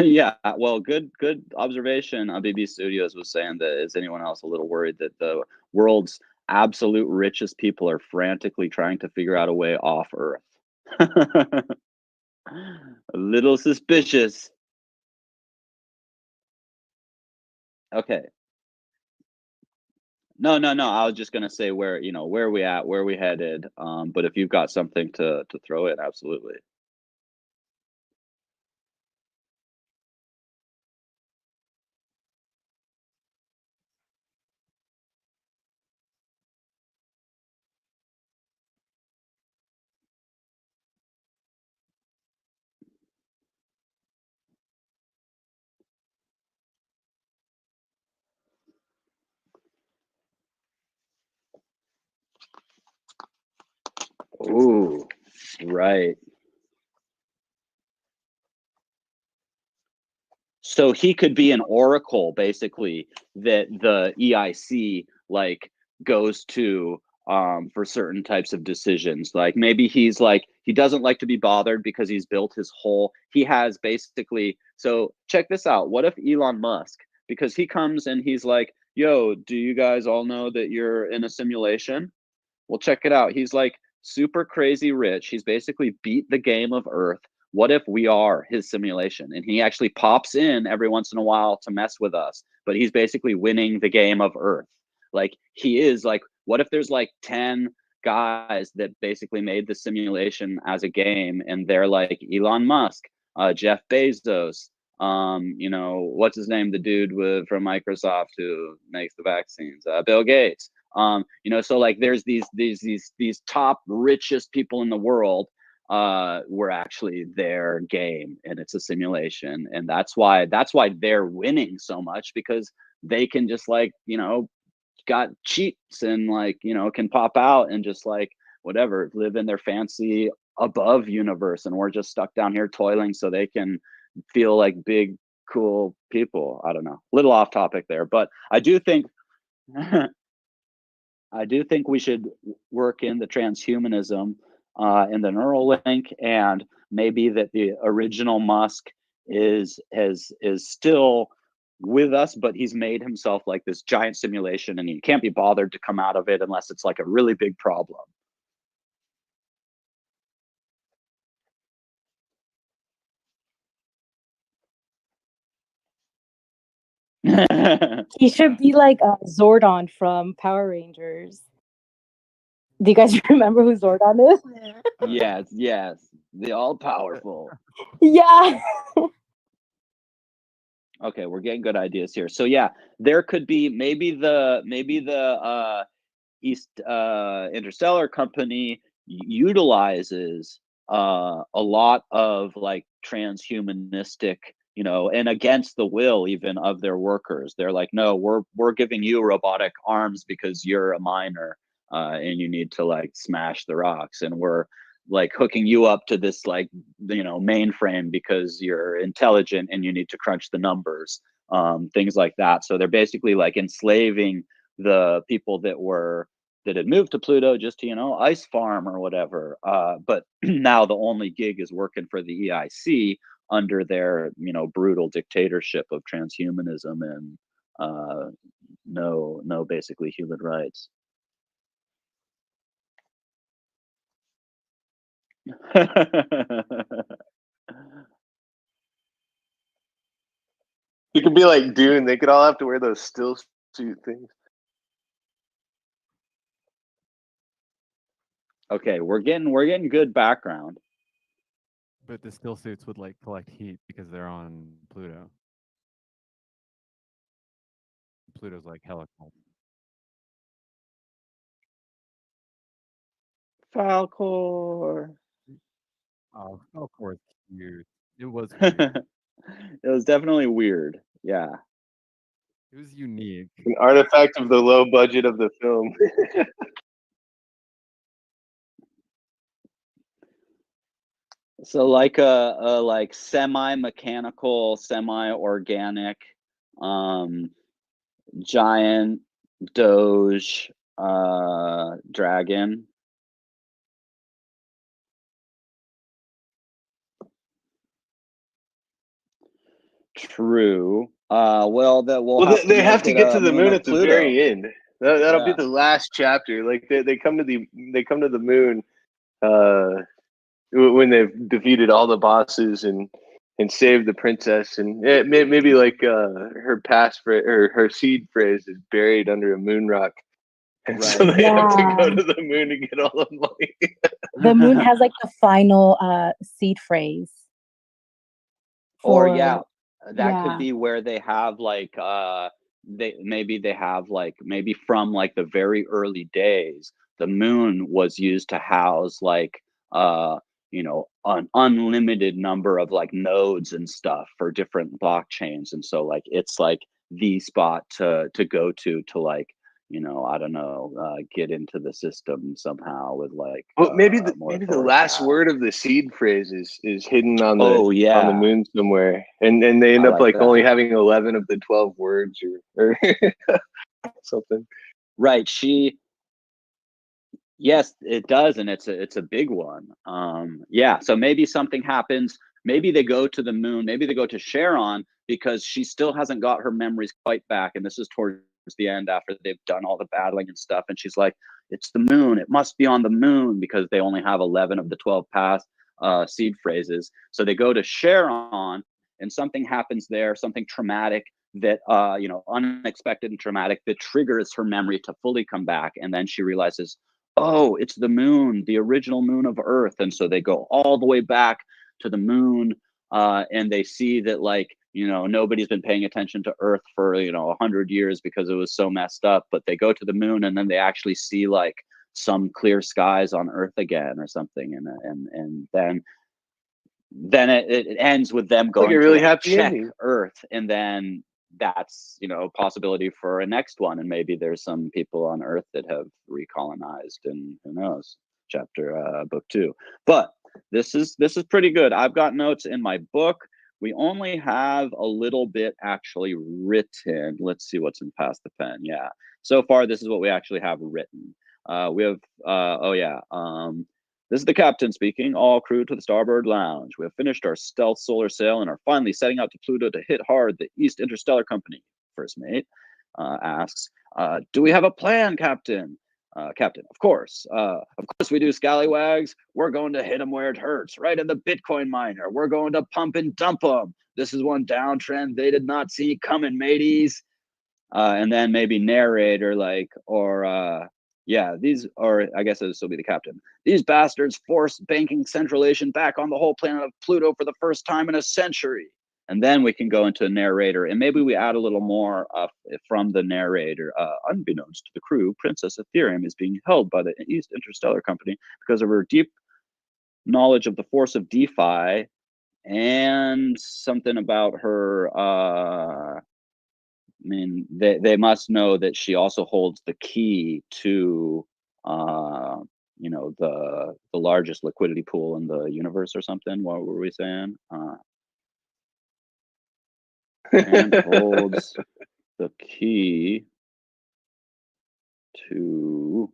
Yeah, well, good observation. BB Studios was saying that, is anyone else a little worried that the world's absolute richest people are frantically trying to figure out a way off Earth? A little suspicious. Okay. No. I was just gonna say where are we at, where are we headed? But if you've got something to throw in, absolutely. Ooh, right. So he could be an oracle, basically, that the EIC like goes to for certain types of decisions. Like maybe he's like, he doesn't like to be bothered because he's built his whole, he has basically, so check this out. What if Elon Musk, because he comes and he's like, yo, do you guys all know that you're in a simulation? Well, check it out. He's like super crazy rich. He's basically beat the game of Earth. What if we are his simulation? And he actually pops in every once in a while to mess with us, but he's basically winning the game of Earth. Like he is like, what if there's like 10 guys that basically made the simulation as a game, and they're like Elon Musk, Jeff Bezos, what's his name, the dude from Microsoft who makes the vaccines, Bill Gates. So like there's these top richest people in the world were actually their game, and it's a simulation, and that's why they're winning so much, because they can just like got cheats and like can pop out and just like whatever, live in their fancy above universe, and we're just stuck down here toiling so they can feel like big cool people. I don't know, little off topic there, but I do think we should work in the transhumanism and the Neuralink, and maybe that the original Musk is still with us, but he's made himself like this giant simulation, and he can't be bothered to come out of it unless it's like a really big problem. He should be like Zordon from Power Rangers. Do you guys remember who Zordon is? Yes, the all-powerful. Yeah. Okay, we're getting good ideas here. So yeah, there could be maybe the East Interstellar Company utilizes a lot of like transhumanistic, and against the will even of their workers. They're like, no, we're giving you robotic arms because you're a miner, and you need to like smash the rocks, and we're like hooking you up to this like mainframe because you're intelligent and you need to crunch the numbers, things like that. So they're basically like enslaving the people that had moved to Pluto just to ice farm or whatever, but now the only gig is working for the EIC under their brutal dictatorship of transhumanism and no basically human rights. You could be like Dune. They could all have to wear those still suit things. Okay, we're getting good background. But the still suits would like collect heat because they're on Pluto. Pluto's like hella cold. Falcor. Oh, of course, cute. It was cute. It was definitely weird. Yeah. It was unique. An artifact of the low budget of the film. So like a like semi-mechanical, semi-organic, giant Doge dragon. True. Well, that they have to get to the moon at the Pluto. very end. That'll be the last chapter. Like they come to the moon when they've defeated all the bosses and saved the princess, and maybe like her or her seed phrase is buried under a moon rock, and so they have to go to the moon to get all the money. The moon has like the final seed phrase. Or that could be where they have like they have like maybe from like the very early days, the moon was used to house like an unlimited number of like nodes and stuff for different blockchains, and so like it's like the spot to go to like I don't know, get into the system somehow with like maybe the last word of the seed phrase is hidden on the on the moon somewhere, and they end up like only having 11 of the 12 words or something. Right. Yes, it does, and it's a big one. Yeah, so maybe something happens. Maybe they go to the moon. Maybe they go to Charon because she still hasn't got her memories quite back, and this is towards the end after they've done all the battling and stuff. And she's like, "It's the moon. It must be on the moon," because they only have 11 of the 12 past seed phrases. So they go to Charon, and something happens there, something traumatic that unexpected and traumatic that triggers her memory to fully come back, and then she realizes, oh, it's the moon, the original moon of Earth. And so they go all the way back to the moon, and they see that like, nobody's been paying attention to Earth for, 100 years because it was so messed up. But they go to the moon, and then they actually see like some clear skies on Earth again or something. And then it ends with them going like a really to happy check ending. Earth, and then that's a possibility for a next one, and maybe there's some people on Earth that have recolonized, and who knows, book 2. But this is pretty good. I've got notes in my book. We only have a little bit actually written. Let's see what's in Past the Pen. Yeah, so far this is what we actually have written. We have this is the captain speaking. All crew to the starboard lounge. We have finished our stealth solar sail and are finally setting out to Pluto to hit hard the East Interstellar Company. First mate asks, do we have a plan, Captain? Captain, of course we do, scallywags. We're going to hit them where it hurts, right in the Bitcoin miner. We're going to pump and dump them. This is one downtrend they did not see coming, mateys. And then maybe narrator these, or I guess it would still be the captain. These bastards forced banking centralization back on the whole planet of Pluto for the first time in a century. And then we can go into a narrator, and maybe we add a little more from the narrator. Unbeknownst to the crew, Princess Ethereum is being held by the East Interstellar Company because of her deep knowledge of the force of DeFi, and something about her they must know that she also holds the key to the largest liquidity pool in the universe or something. What were we saying? And holds the key to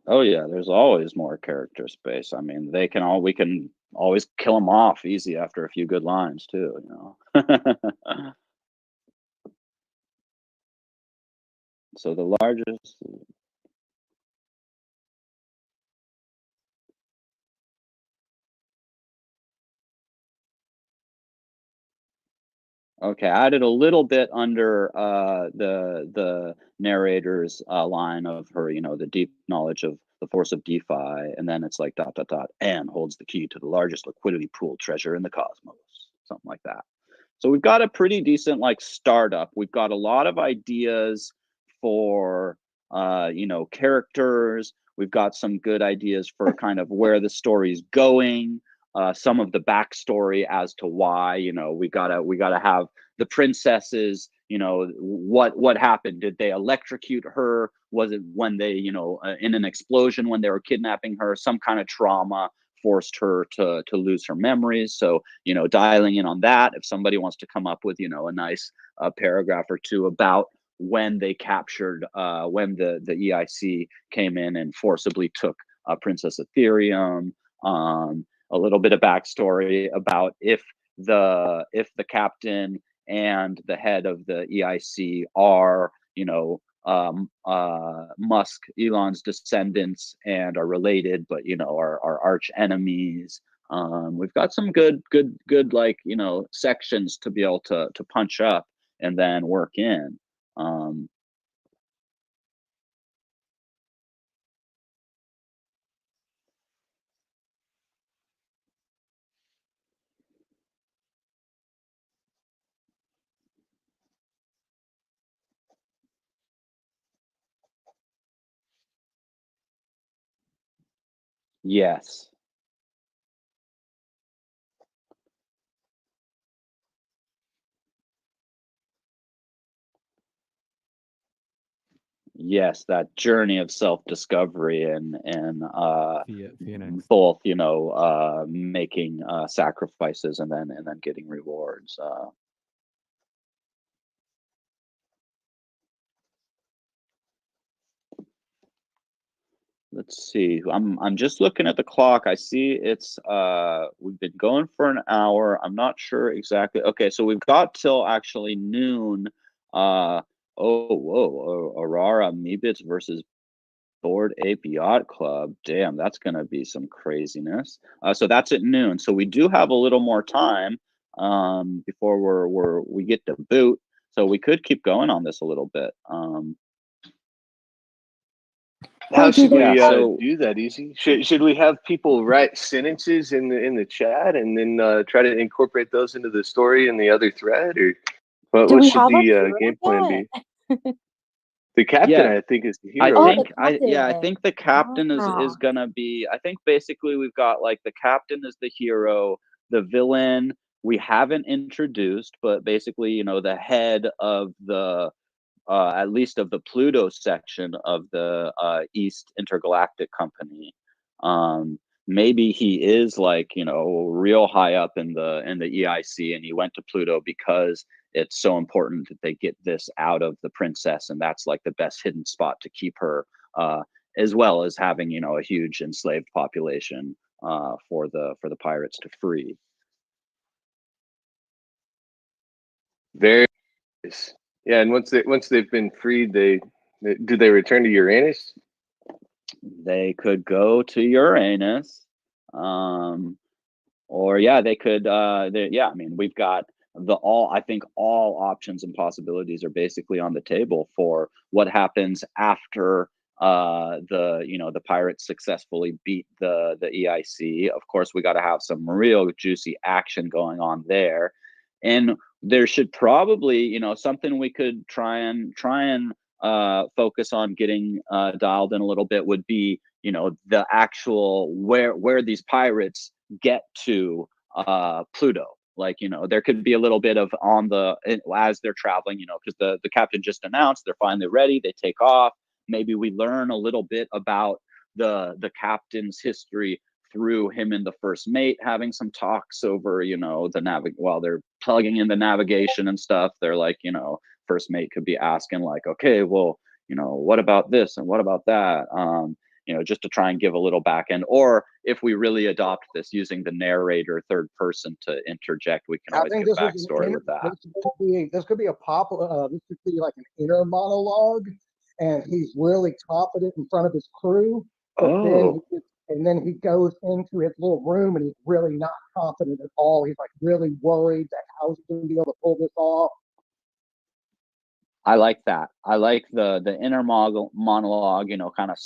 Oh yeah, there's always more character space. I mean, we can always kill them off easy after a few good lines too, you know. So the largest. Okay, I added a little bit under the narrator's line of her, you know, the deep knowledge of the force of DeFi, and then it's like dot dot dot, and holds the key to the largest liquidity pool treasure in the cosmos, something like that. So we've got a pretty decent like startup. We've got a lot of ideas for you know, characters. We've got some good ideas for kind of where the story's going. Some of the backstory as to why, you know, we gotta have the princesses, you know, what happened? Did they electrocute her? Was it when they, you know, in an explosion when they were kidnapping her? Some kind of trauma forced her to lose her memories. So, you know, dialing in on that. If somebody wants to come up with, you know, a nice paragraph or two about when they captured, when the EIC came in and forcibly took Princess Ethereum. A little bit of backstory about if the captain and the head of the EIC are, you know, Musk, Elon's descendants and are related, but you know, are arch enemies. We've got some good like, you know, sections to be able to punch up and then work in. Yes. Yes, that journey of self-discovery and Phoenix. both, you know, making sacrifices and then getting rewards. Let's see. I'm just looking at the clock. I see it's we've been going for an hour. I'm not sure exactly. Okay, so we've got till actually noon. Oh, whoa, Aurora Meebits versus Board Ape Yacht Club. Damn, that's gonna be some craziness. So that's at noon. So we do have a little more time before we get to boot. So we could keep going on this a little bit. How should we so do that, Easy? Should we have people write sentences in the chat and then try to incorporate those into the story in the other thread, or what should the game plan be? The captain, I think, is the hero. I think the captain is gonna be. I think basically we've got like the captain is the hero, the villain we haven't introduced, but basically, you know, the head of the at least of the Pluto section of the East Intergalactic Company. Maybe he is like, you know, real high up in the EIC, and he went to Pluto because it's so important that they get this out of the princess, and that's like the best hidden spot to keep her, as well as having, you know, a huge enslaved population for the pirates to free. Very nice. Yeah, and once they've been freed, do they return to Uranus? They could go to Uranus, or yeah, they could. Yeah, I mean, we've got I think all options and possibilities are basically on the table for what happens after the pirates successfully beat the EIC. Of course, we got to have some real juicy action going on there, and there should probably, you know, something we could try and focus on getting dialed in a little bit would be, you know, the actual where these pirates get to Pluto. Like, you know, there could be a little bit of as they're traveling, you know, because the captain just announced they're finally ready. They take off. Maybe we learn a little bit about the captain's history through him and the first mate having some talks over, you know, while they're plugging in the navigation and stuff. They're like, you know, first mate could be asking like, okay, well, you know, what about this and what about that? just to try and give a little back end. Or if we really adopt this using the narrator third person to interject, we can always give backstory with that. This could be a this could be like an inner monologue, and he's really confident in front of his crew. And then he goes into his little room and he's really not confident at all. He's like really worried that how's he going to be able to pull this off. I like that. I like the inner monologue, kind of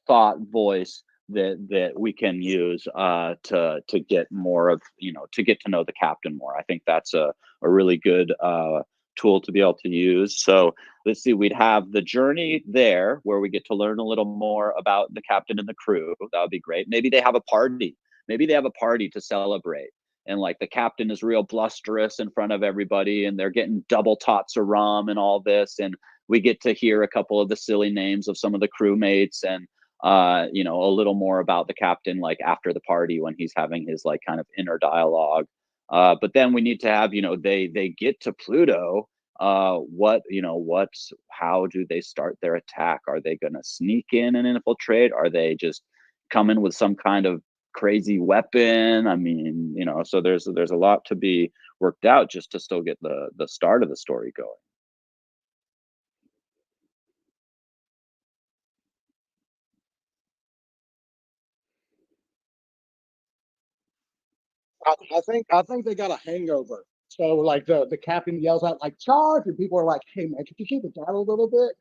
thought voice that we can use to get more of, to get to know the captain more. I think that's a really good tool to be able to use. So let's see, we'd have the journey there where we get to learn a little more about the captain and the crew. That would be great. Maybe they have a party. Maybe they have a party to celebrate. And like the captain is real blusterous in front of everybody and they're getting double tots of rum and all this. And we get to hear a couple of the silly names of some of the crewmates and, a little more about the captain, like after the party when he's having his like kind of inner dialogue. But then we need to have, they get to Pluto. How do they start their attack? Are they going to sneak in and infiltrate? Are they just coming with some kind of crazy weapon? I mean, so there's a lot to be worked out just to still get the start of the story going. I think they got a hangover. So like the captain yells out like charge, and people are like, "Hey man, could you keep it down a little bit?"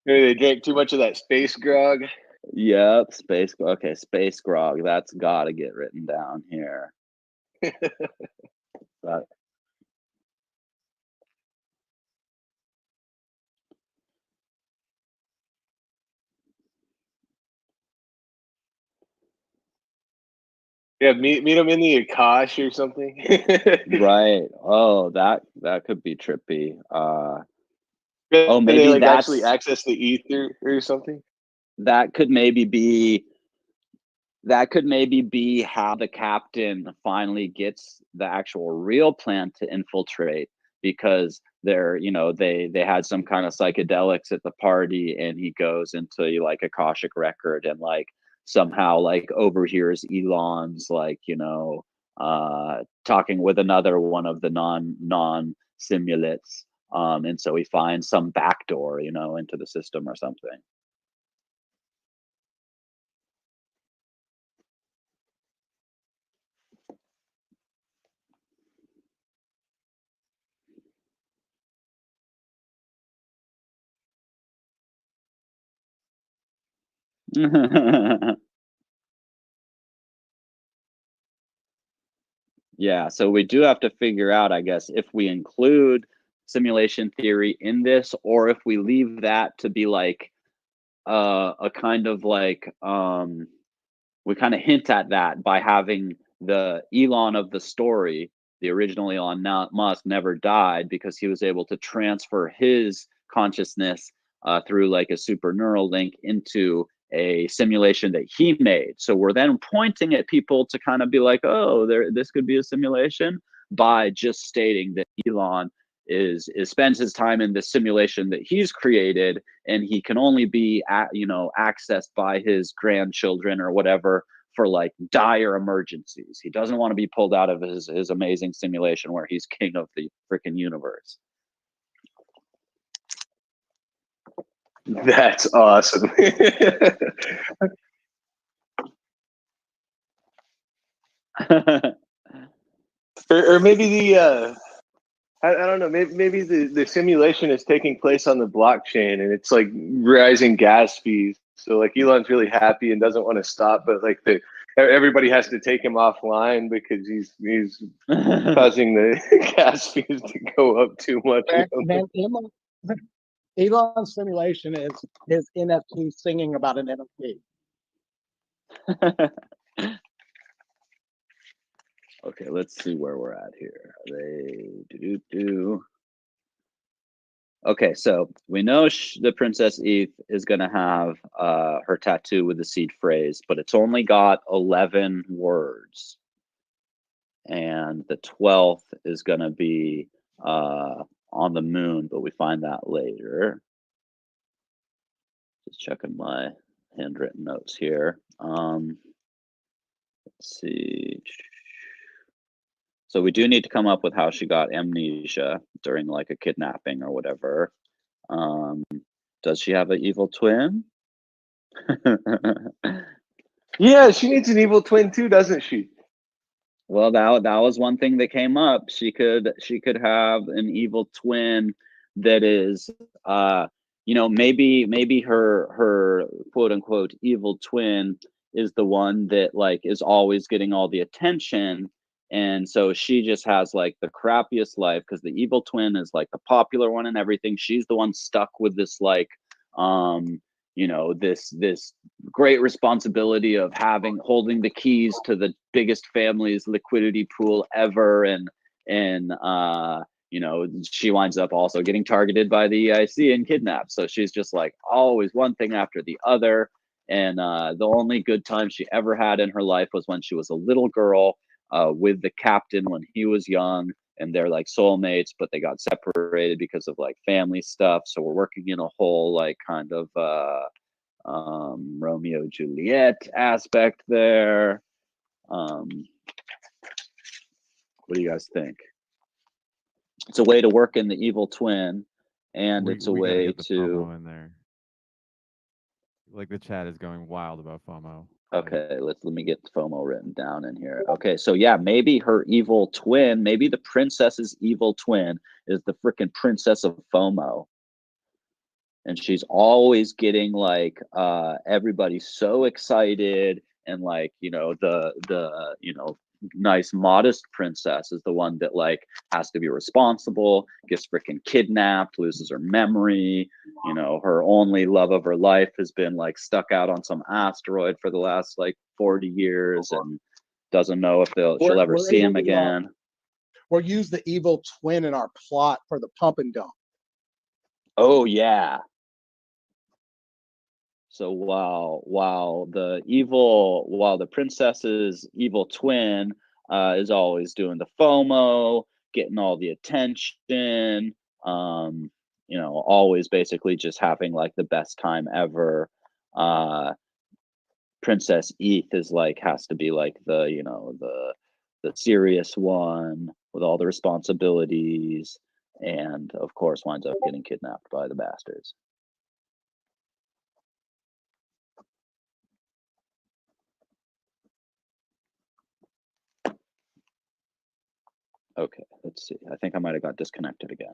Maybe they drank too much of that space grog. Yep, space grog. That's got to get written down here. Yeah, meet him in the Akash or something. Right. Oh, that could be trippy. Maybe maybe like actually access the ether or something. That could maybe be how the captain finally gets the actual real plan to infiltrate, because they had some kind of psychedelics at the party and he goes into like Akashic record and like somehow like overhears Elon's like talking with another one of the non simulates, and so he finds some backdoor into the system or something. Yeah, so we do have to figure out, I guess, if we include simulation theory in this, or if we leave that to be like a kind of like we kind of hint at that by having the Elon of the story, the original Elon Musk, never died because he was able to transfer his consciousness through like a super neural link into a simulation that he made. So we're then pointing at people to kind of be like, oh, this could be a simulation, by just stating that Elon spends his time in this simulation that he's created, and he can only be accessed by his grandchildren or whatever for like dire emergencies. He doesn't want to be pulled out of his amazing simulation where he's king of the freaking universe. That's awesome. or maybe the I don't know, maybe the simulation is taking place on the blockchain and it's like rising gas fees. So like Elon's really happy and doesn't want to stop, but like everybody has to take him offline because he's causing the gas fees to go up too much. Man, Elon's simulation is his NFT singing about an NFT. Okay, let's see where we're at here. Okay, so we know the Princess Eve is going to have her tattoo with the seed phrase, but it's only got 11 words. And the 12th is going to be on the moon, but we find that later. Just checking my handwritten notes here. Let's see. So we do need to come up with how she got amnesia during like a kidnapping or whatever. Does she have an evil twin? Yeah, she needs an evil twin too, doesn't she? Well, that was one thing that came up. She could have an evil twin that is maybe her quote unquote evil twin is the one that like is always getting all the attention, and so she just has like the crappiest life because the evil twin is like the popular one and everything. She's the one stuck with this like this great responsibility of holding the keys to the biggest family's liquidity pool ever, and she winds up also getting targeted by the EIC and kidnapped. So she's just like always one thing after the other. And the only good time she ever had in her life was when she was a little girl with the captain when he was young, and they're like soulmates, but they got separated because of like family stuff. So we're working in a whole like kind of Romeo Juliet aspect there. What do you guys think? It's a way to work in the evil twin, and it's a way get the to FOMO in there. Like the chat is going wild about FOMO. Okay, let me get FOMO written down in here. Okay, so yeah, maybe her evil twin, maybe the princess's evil twin is the freaking princess of FOMO. And she's always getting like everybody so excited, and like the nice modest princess is the one that like has to be responsible, gets freaking kidnapped, loses her memory. Her only love of her life has been like stuck out on some asteroid for the last like 40 years and doesn't know if she'll ever see him again. We'll use the evil twin in our plot for the pump and dump. Oh yeah. So while the princess's evil twin is always doing the FOMO, getting all the attention, always basically just having like the best time ever. Princess Eth is like has to be like the serious one with all the responsibilities, and of course winds up getting kidnapped by the bastards. Okay, let's see. I think I might have got disconnected again.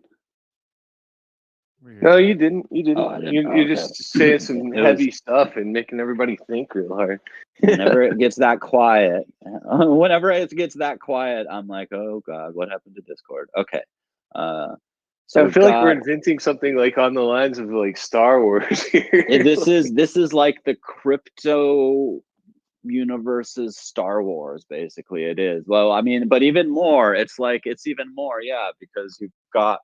No, you didn't. You didn't. Oh, I didn't. You're Okay. just saying some heavy stuff and making everybody think real hard. Whenever it gets that quiet, I'm like, oh God, what happened to Discord? Okay. So I feel like we're inventing something like on the lines of like Star Wars here. This is like the crypto universe's Star Wars, basically. It is. Well, I mean, but even more, it's even more, yeah, because you've got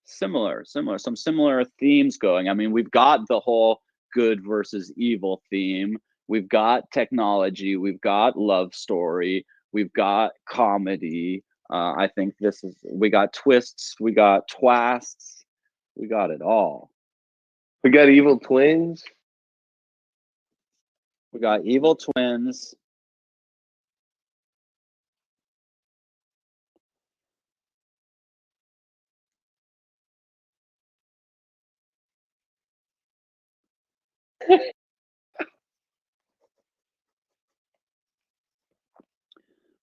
some similar themes going. I mean, we've got the whole good versus evil theme, we've got technology, we've got love story, we've got comedy. I think we got twists, we got twasts, we got it all. We got evil twins. We got evil twins.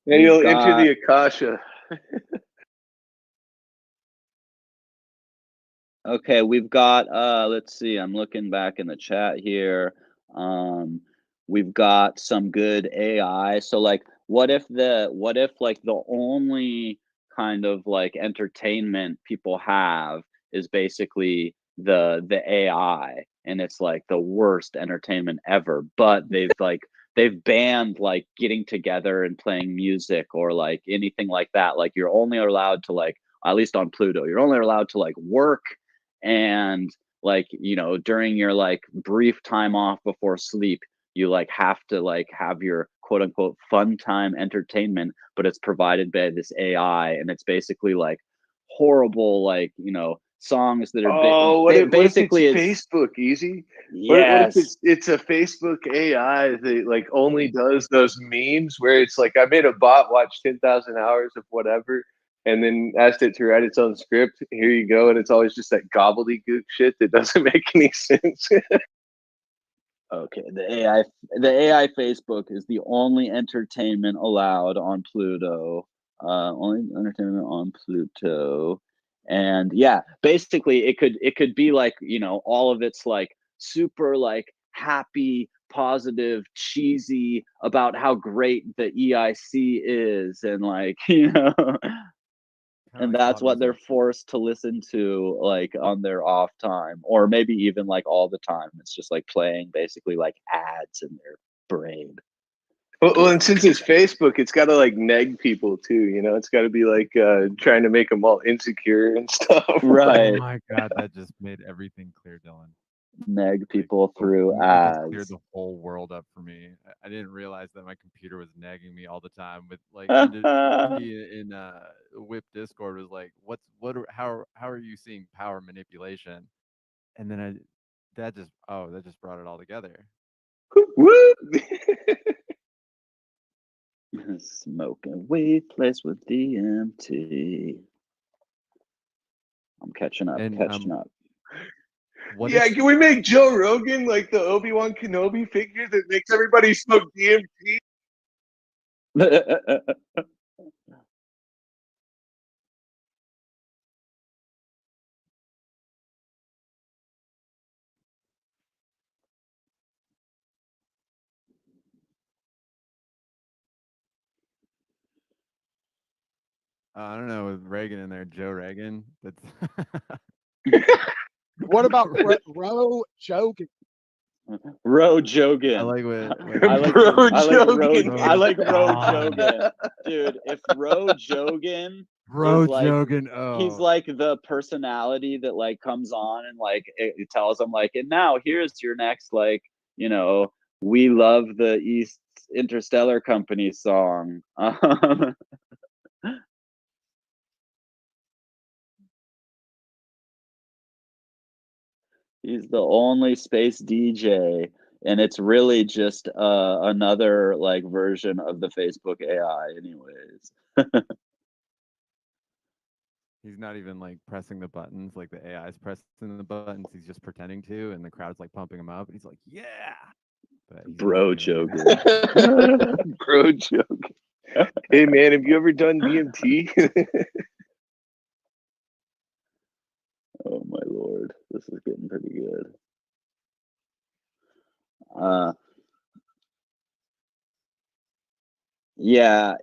Yeah, you'll enter the Akasha. Okay, we've got let's see, I'm looking back in the chat here. We've got some good AI. So like what if like the only kind of like entertainment people have is basically the AI, and it's like the worst entertainment ever, but they've banned like getting together and playing music or like anything like that. Like you're only allowed to like, at least on Pluto, you're only allowed to like work, and like during your like brief time off before sleep, you like have to like have your quote unquote fun time entertainment, but it's provided by this AI, and it's basically like horrible, like songs that are what if basically it's Facebook easy? Yes. What if it's a Facebook AI that like only does those memes where it's like I made a bot watch 10,000 hours of whatever and then asked it to write its own script. Here you go, and it's always just that gobbledygook shit that doesn't make any sense. Okay, the AI Facebook is the only entertainment allowed on Pluto. Only entertainment on Pluto. And yeah, basically it could be like, you know, all of it's like super like happy, positive, cheesy about how great the EIC is, and like, you know, and that's what they're forced to listen to like on their off time, or maybe even like all the time. It's just like playing basically like ads in their brain. Well, and since it's Facebook, it's got to like neg people too. You know, it's got to be like trying to make them all insecure and stuff. Right. Oh my God, that just made everything clear, Dylan. Neg people Like, through it just cleared ads. the whole world up for me. I didn't realize that my computer was nagging me all the time with like Indy in WIPP Discord was like, how are you seeing power manipulation? And then that just brought it all together. Woo! Smoking weed placed with DMT. I'm catching up. Yeah, can we make Joe Rogan like the Obi-Wan Kenobi figure that makes everybody smoke DMT? I don't know, with Reagan in there, Joe Reagan. That's What about Ro Jogan? Ro Jogan. I like what I like Ro Jogan. Jogan. I like Ro Oh. Jogan. Dude, if Ro Jogan Bro is like, Jogan. Oh, he's like the personality that like comes on and like it tells them like, and now here's your next like, you know, we love the East Interstellar Company song. He's the only space DJ, and it's really just another like version of the Facebook AI, anyways. he's not even like pressing the buttons like the AI is pressing the buttons. He's just pretending to, and the crowd's like pumping him up. And he's like, "Yeah." But he's Bro not doing Jogan. it. Bro Jogan. Hey man, have you ever done DMT? Oh my lord, this is getting pretty good. Yeah,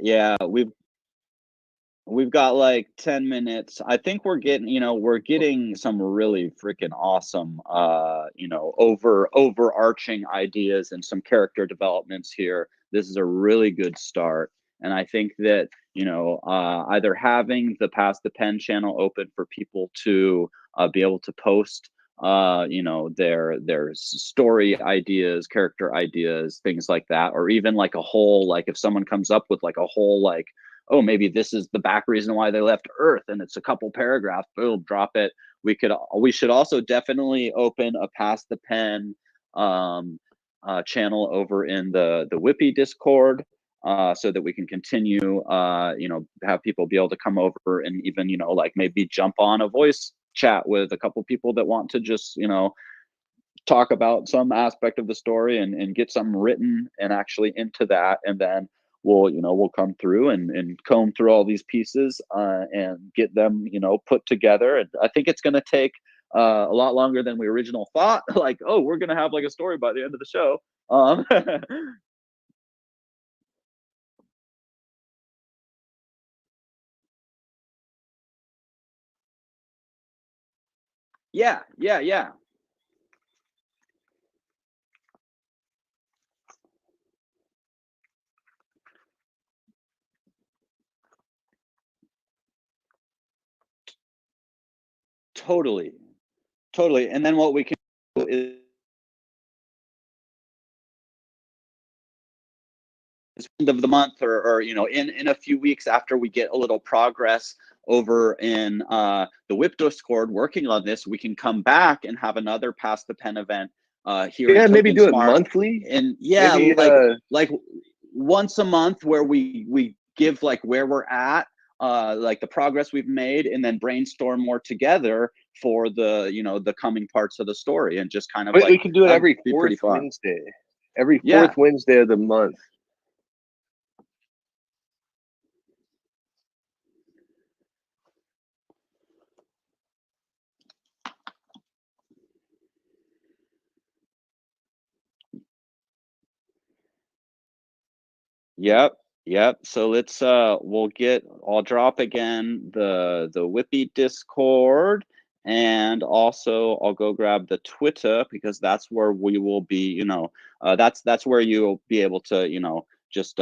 we've got like 10 minutes. I think we're getting some really freaking awesome overarching ideas and some character developments here. This is a really good start. And I think that, either having the Pass the Pen channel open for people to be able to post their story ideas, character ideas, things like that, or even like a whole, like if someone comes up with like a whole like, oh, maybe this is the back reason why they left Earth, and it's a couple paragraphs, boom, drop it. We should also definitely open a Pass the Pen channel over in the WIPPy Discord, so that we can continue, have people be able to come over and even, like maybe jump on a voice chat with a couple people that want to just, talk about some aspect of the story and get something written and actually into that. And then we'll come through and comb through all these pieces and get them, put together. And I think it's going to take a lot longer than we originally thought. Like, oh, we're going to have like a story by the end of the show. Yeah. Totally. And then what we can do is of the month, or you know, in a few weeks after we get a little progress over in the WIPP Discord working on this, we can come back and have another Pass the Pen event here. Yeah, in maybe do it Smart. monthly. And yeah, maybe, like once a month, where we give like where we're at, like the progress we've made, and then brainstorm more together for the, you know, the coming parts of the story, and just kind of we can do it every fourth Wednesday. Every fourth Wednesday of the month. Yep. So let's I'll drop again the WIPPy Discord, and also I'll go grab the Twitter, because that's where we will be, you know, that's where you'll be able to, you know, just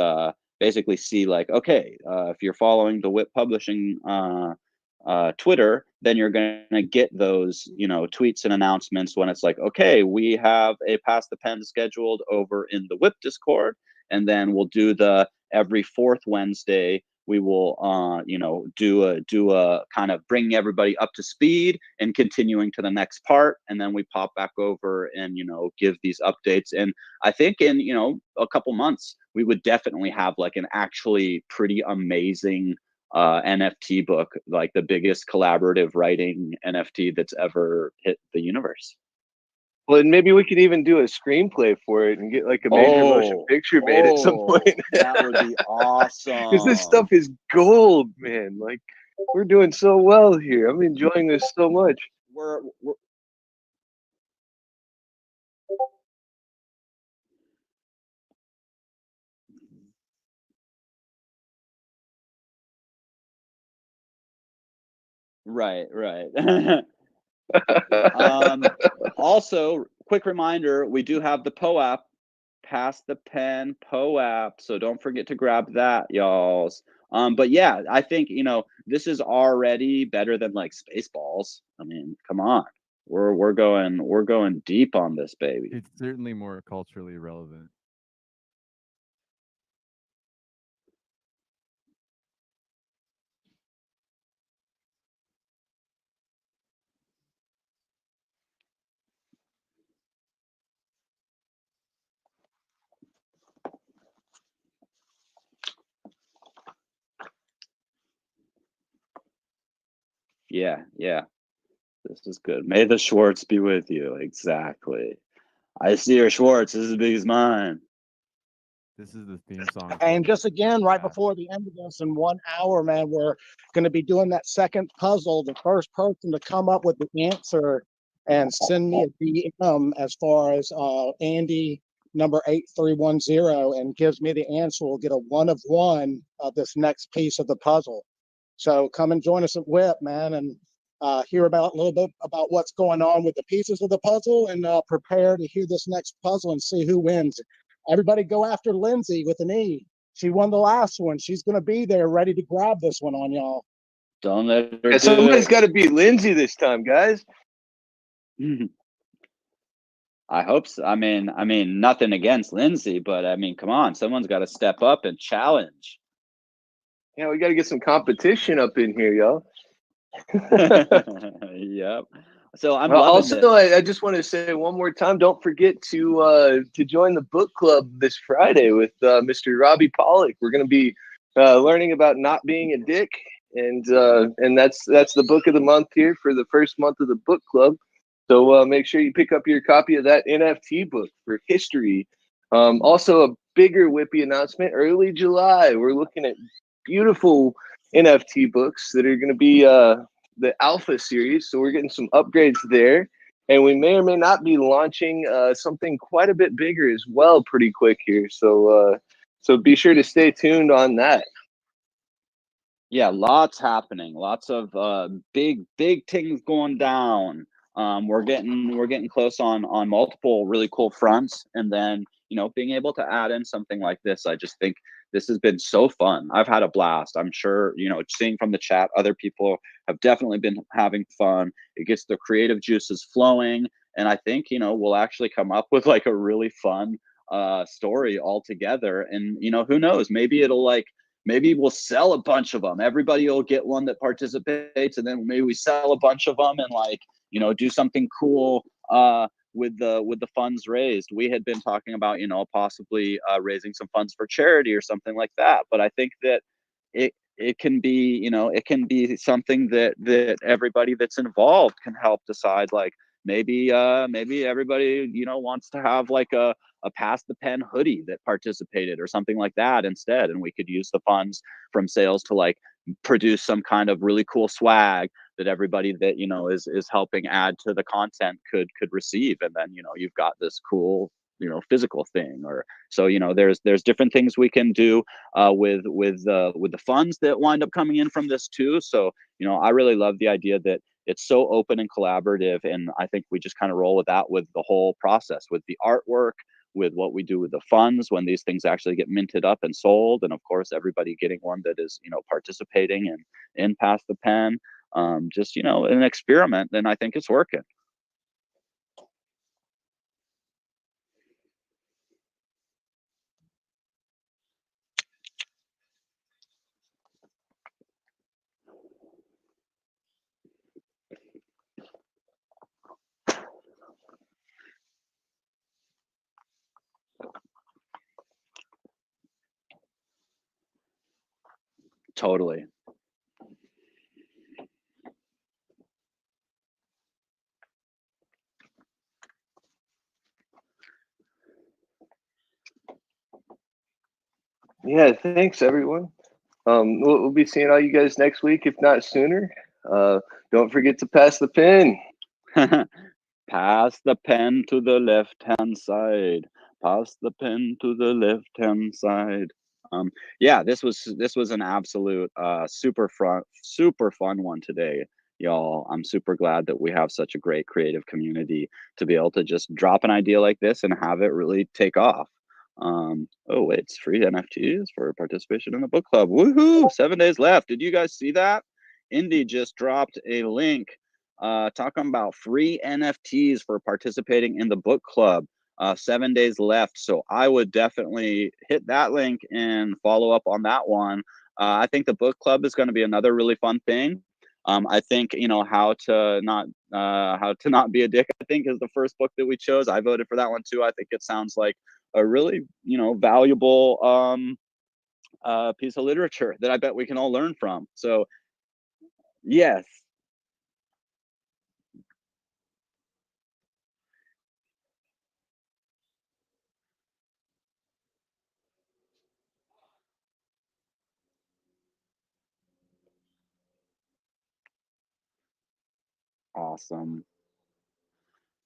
basically see like, okay, if you're following the WIPP Publishing Twitter, then you're gonna get those, you know, tweets and announcements when it's like, okay, we have a Pass the Pen scheduled over in the WIPP Discord. And then we'll do the every fourth Wednesday, we will you know, do a kind of bringing everybody up to speed and continuing to the next part, and then we pop back over and, you know, give these updates. And I think in, you know, a couple months we would definitely have like an actually pretty amazing NFT book, like the biggest collaborative writing NFT that's ever hit the universe. Well, and maybe we could even do a screenplay for it and get like a major motion picture made at some point. That would be awesome. Because this stuff is gold, man. Like, we're doing so well here. I'm enjoying this so much. We're right. Also, quick reminder, we do have the POAP, Pass the Pen POAP, so don't forget to grab that, y'alls. But yeah, I think, you know, this is already better than like Spaceballs. I mean, come on, we're going deep on this baby. It's certainly more culturally relevant. Yeah. This is good. May the Schwartz be with you. Exactly. I see your Schwartz. This is as big as mine. This is the theme song. And just again, right before the end of this, in 1 hour, man, we're going to be doing that second puzzle. The first person to come up with the answer and send me a DM as far as Andy number 8310 and gives me the answer will get a 1 of 1 of this next piece of the puzzle. So come and join us at WIPP, man, and hear about a little bit about what's going on with the pieces of the puzzle, and prepare to hear this next puzzle and see who wins. Everybody go after Lindsay with an E. She won the last one. She's going to be there ready to grab this one on y'all. Don't let her do somebody's it. got to beat Lindsay this time, guys. I hope so. I mean, nothing against Lindsay, but I mean, come on, someone's got to step up and challenge. Yeah, we got to get some competition up in here, y'all. Yep. So I'm also, I just want to say one more time, don't forget to join the book club this Friday with Mr. Robbie Pollock. We're going to be learning about not being a dick, and that's the book of the month here for the first month of the book club. So make sure you pick up your copy of that NFT book for history. Also, a bigger WIPPy announcement, early July. We're looking at beautiful NFT books that are going to be the Alpha series. So we're getting some upgrades there. And we may or may not be launching something quite a bit bigger as well pretty quick here. So be sure to stay tuned on that. Yeah, lots happening. Lots of big things going down. We're getting close on multiple really cool fronts, and then, you know, being able to add in something like this, I just think this has been so fun. I've had a blast. I'm sure, you know, seeing from the chat, other people have definitely been having fun. It gets the creative juices flowing, and I think, you know, we'll actually come up with like a really fun story altogether. And you know, who knows, maybe it'll like, maybe we'll sell a bunch of them, everybody will get one that participates, and then maybe we sell a bunch of them and like, you know, do something cool with the funds raised. We had been talking about, you know, possibly raising some funds for charity or something like that. But I think that it can be, you know, it can be something that everybody that's involved can help decide. Like maybe everybody, you know, wants to have like a pass the pen hoodie that participated or something like that instead, and we could use the funds from sales to like produce some kind of really cool swag that everybody that, you know, is helping add to the content could receive. And then, you know, you've got this cool, you know, physical thing. Or so, you know, there's different things we can do with the funds that wind up coming in from this too. So, you know, I really love the idea that it's so open and collaborative, and I think we just kind of roll with that, with the whole process, with the artwork, with what we do with the funds when these things actually get minted up and sold, and of course everybody getting one that is, you know, participating and in Pass the Pen. Just, you know, an experiment, and I think it's working. Totally. Yeah, thanks everyone. We'll be seeing all you guys next week, if not sooner. Don't forget to pass the pen. Pass the pen to the left-hand side. Pass the pen to the left-hand side. Yeah, this was an absolute super fun one today, y'all. I'm super glad that we have such a great creative community to be able to just drop an idea like this and have it really take off. Oh wait, it's free NFTs for participation in the book club. Woohoo! 7 days left. Did you guys see that? Indy just dropped a link talking about free NFTs for participating in the book club. 7 days left, so I would definitely hit that link and follow up on that one. I think the book club is going to be another really fun thing. I think, you know, how to not be a dick, I think, is the first book that we chose. I voted for that one too. I think it sounds like a really, you know, valuable piece of literature that I bet we can all learn from. So yes. Awesome.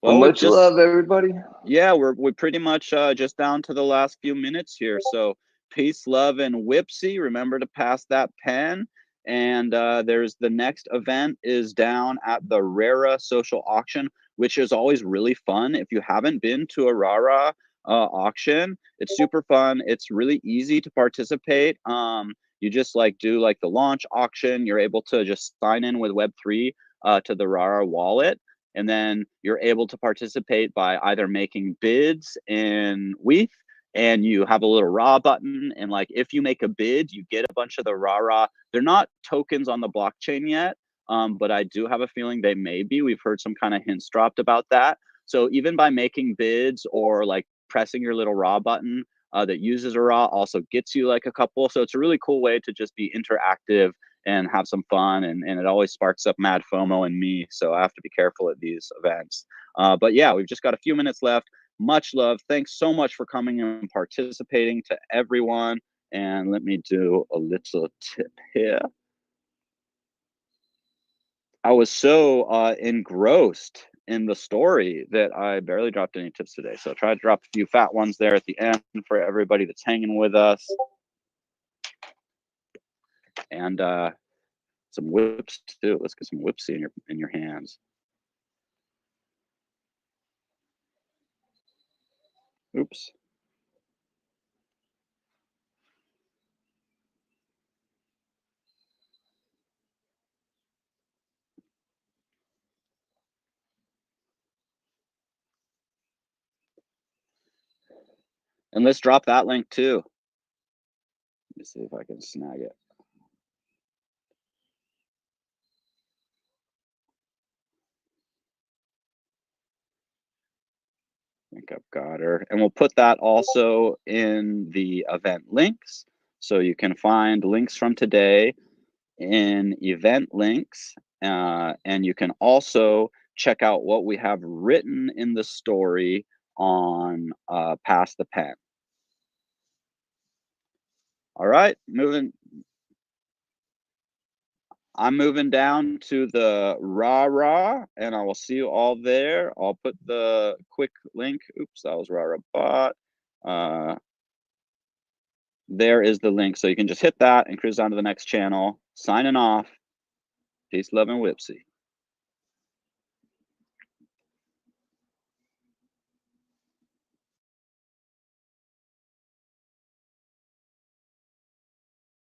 Well, Well, much love, everybody. Yeah, we're pretty much just down to the last few minutes here. So peace, love, and whipsy. Remember to pass that pen. And there's the next event is down at the Rara social auction, which is always really fun. If you haven't been to a Rara auction, it's super fun. It's really easy to participate. You just like do like the launch auction. You're able to just sign in with Web3 to the Rara wallet, and then you're able to participate by either making bids in WETH, and you have a little raw button, and like if you make a bid, you get a bunch of the raw. They're not tokens on the blockchain yet, but I do have a feeling they may be. We've heard some kind of hints dropped about that. So even by making bids or like pressing your little raw button that uses a raw also gets you like a couple. So it's a really cool way to just be interactive and have some fun, and it always sparks up mad FOMO in me, so I have to be careful at these events. But yeah, we've just got a few minutes left. Much love. Thanks so much for coming and participating to everyone. And let me do a little tip here. I was so engrossed in the story that I barely dropped any tips today. So I tried to drop a few fat ones there at the end for everybody that's hanging with us. And some whips too. Let's get some whipsy in your hands. Oops. And let's drop that link too. Let me see if I can snag it. I think I've got her. And we'll put that also in the event links. So you can find links from today in event links. And you can also check out what we have written in the story on Pass the Pen. All right, I'm moving down to the rah-rah, and I will see you all there. I'll put the quick link. Oops, that was rah-rah bot. There is the link. So you can just hit that and cruise on to the next channel. Signing off. Peace, love, and whipsy.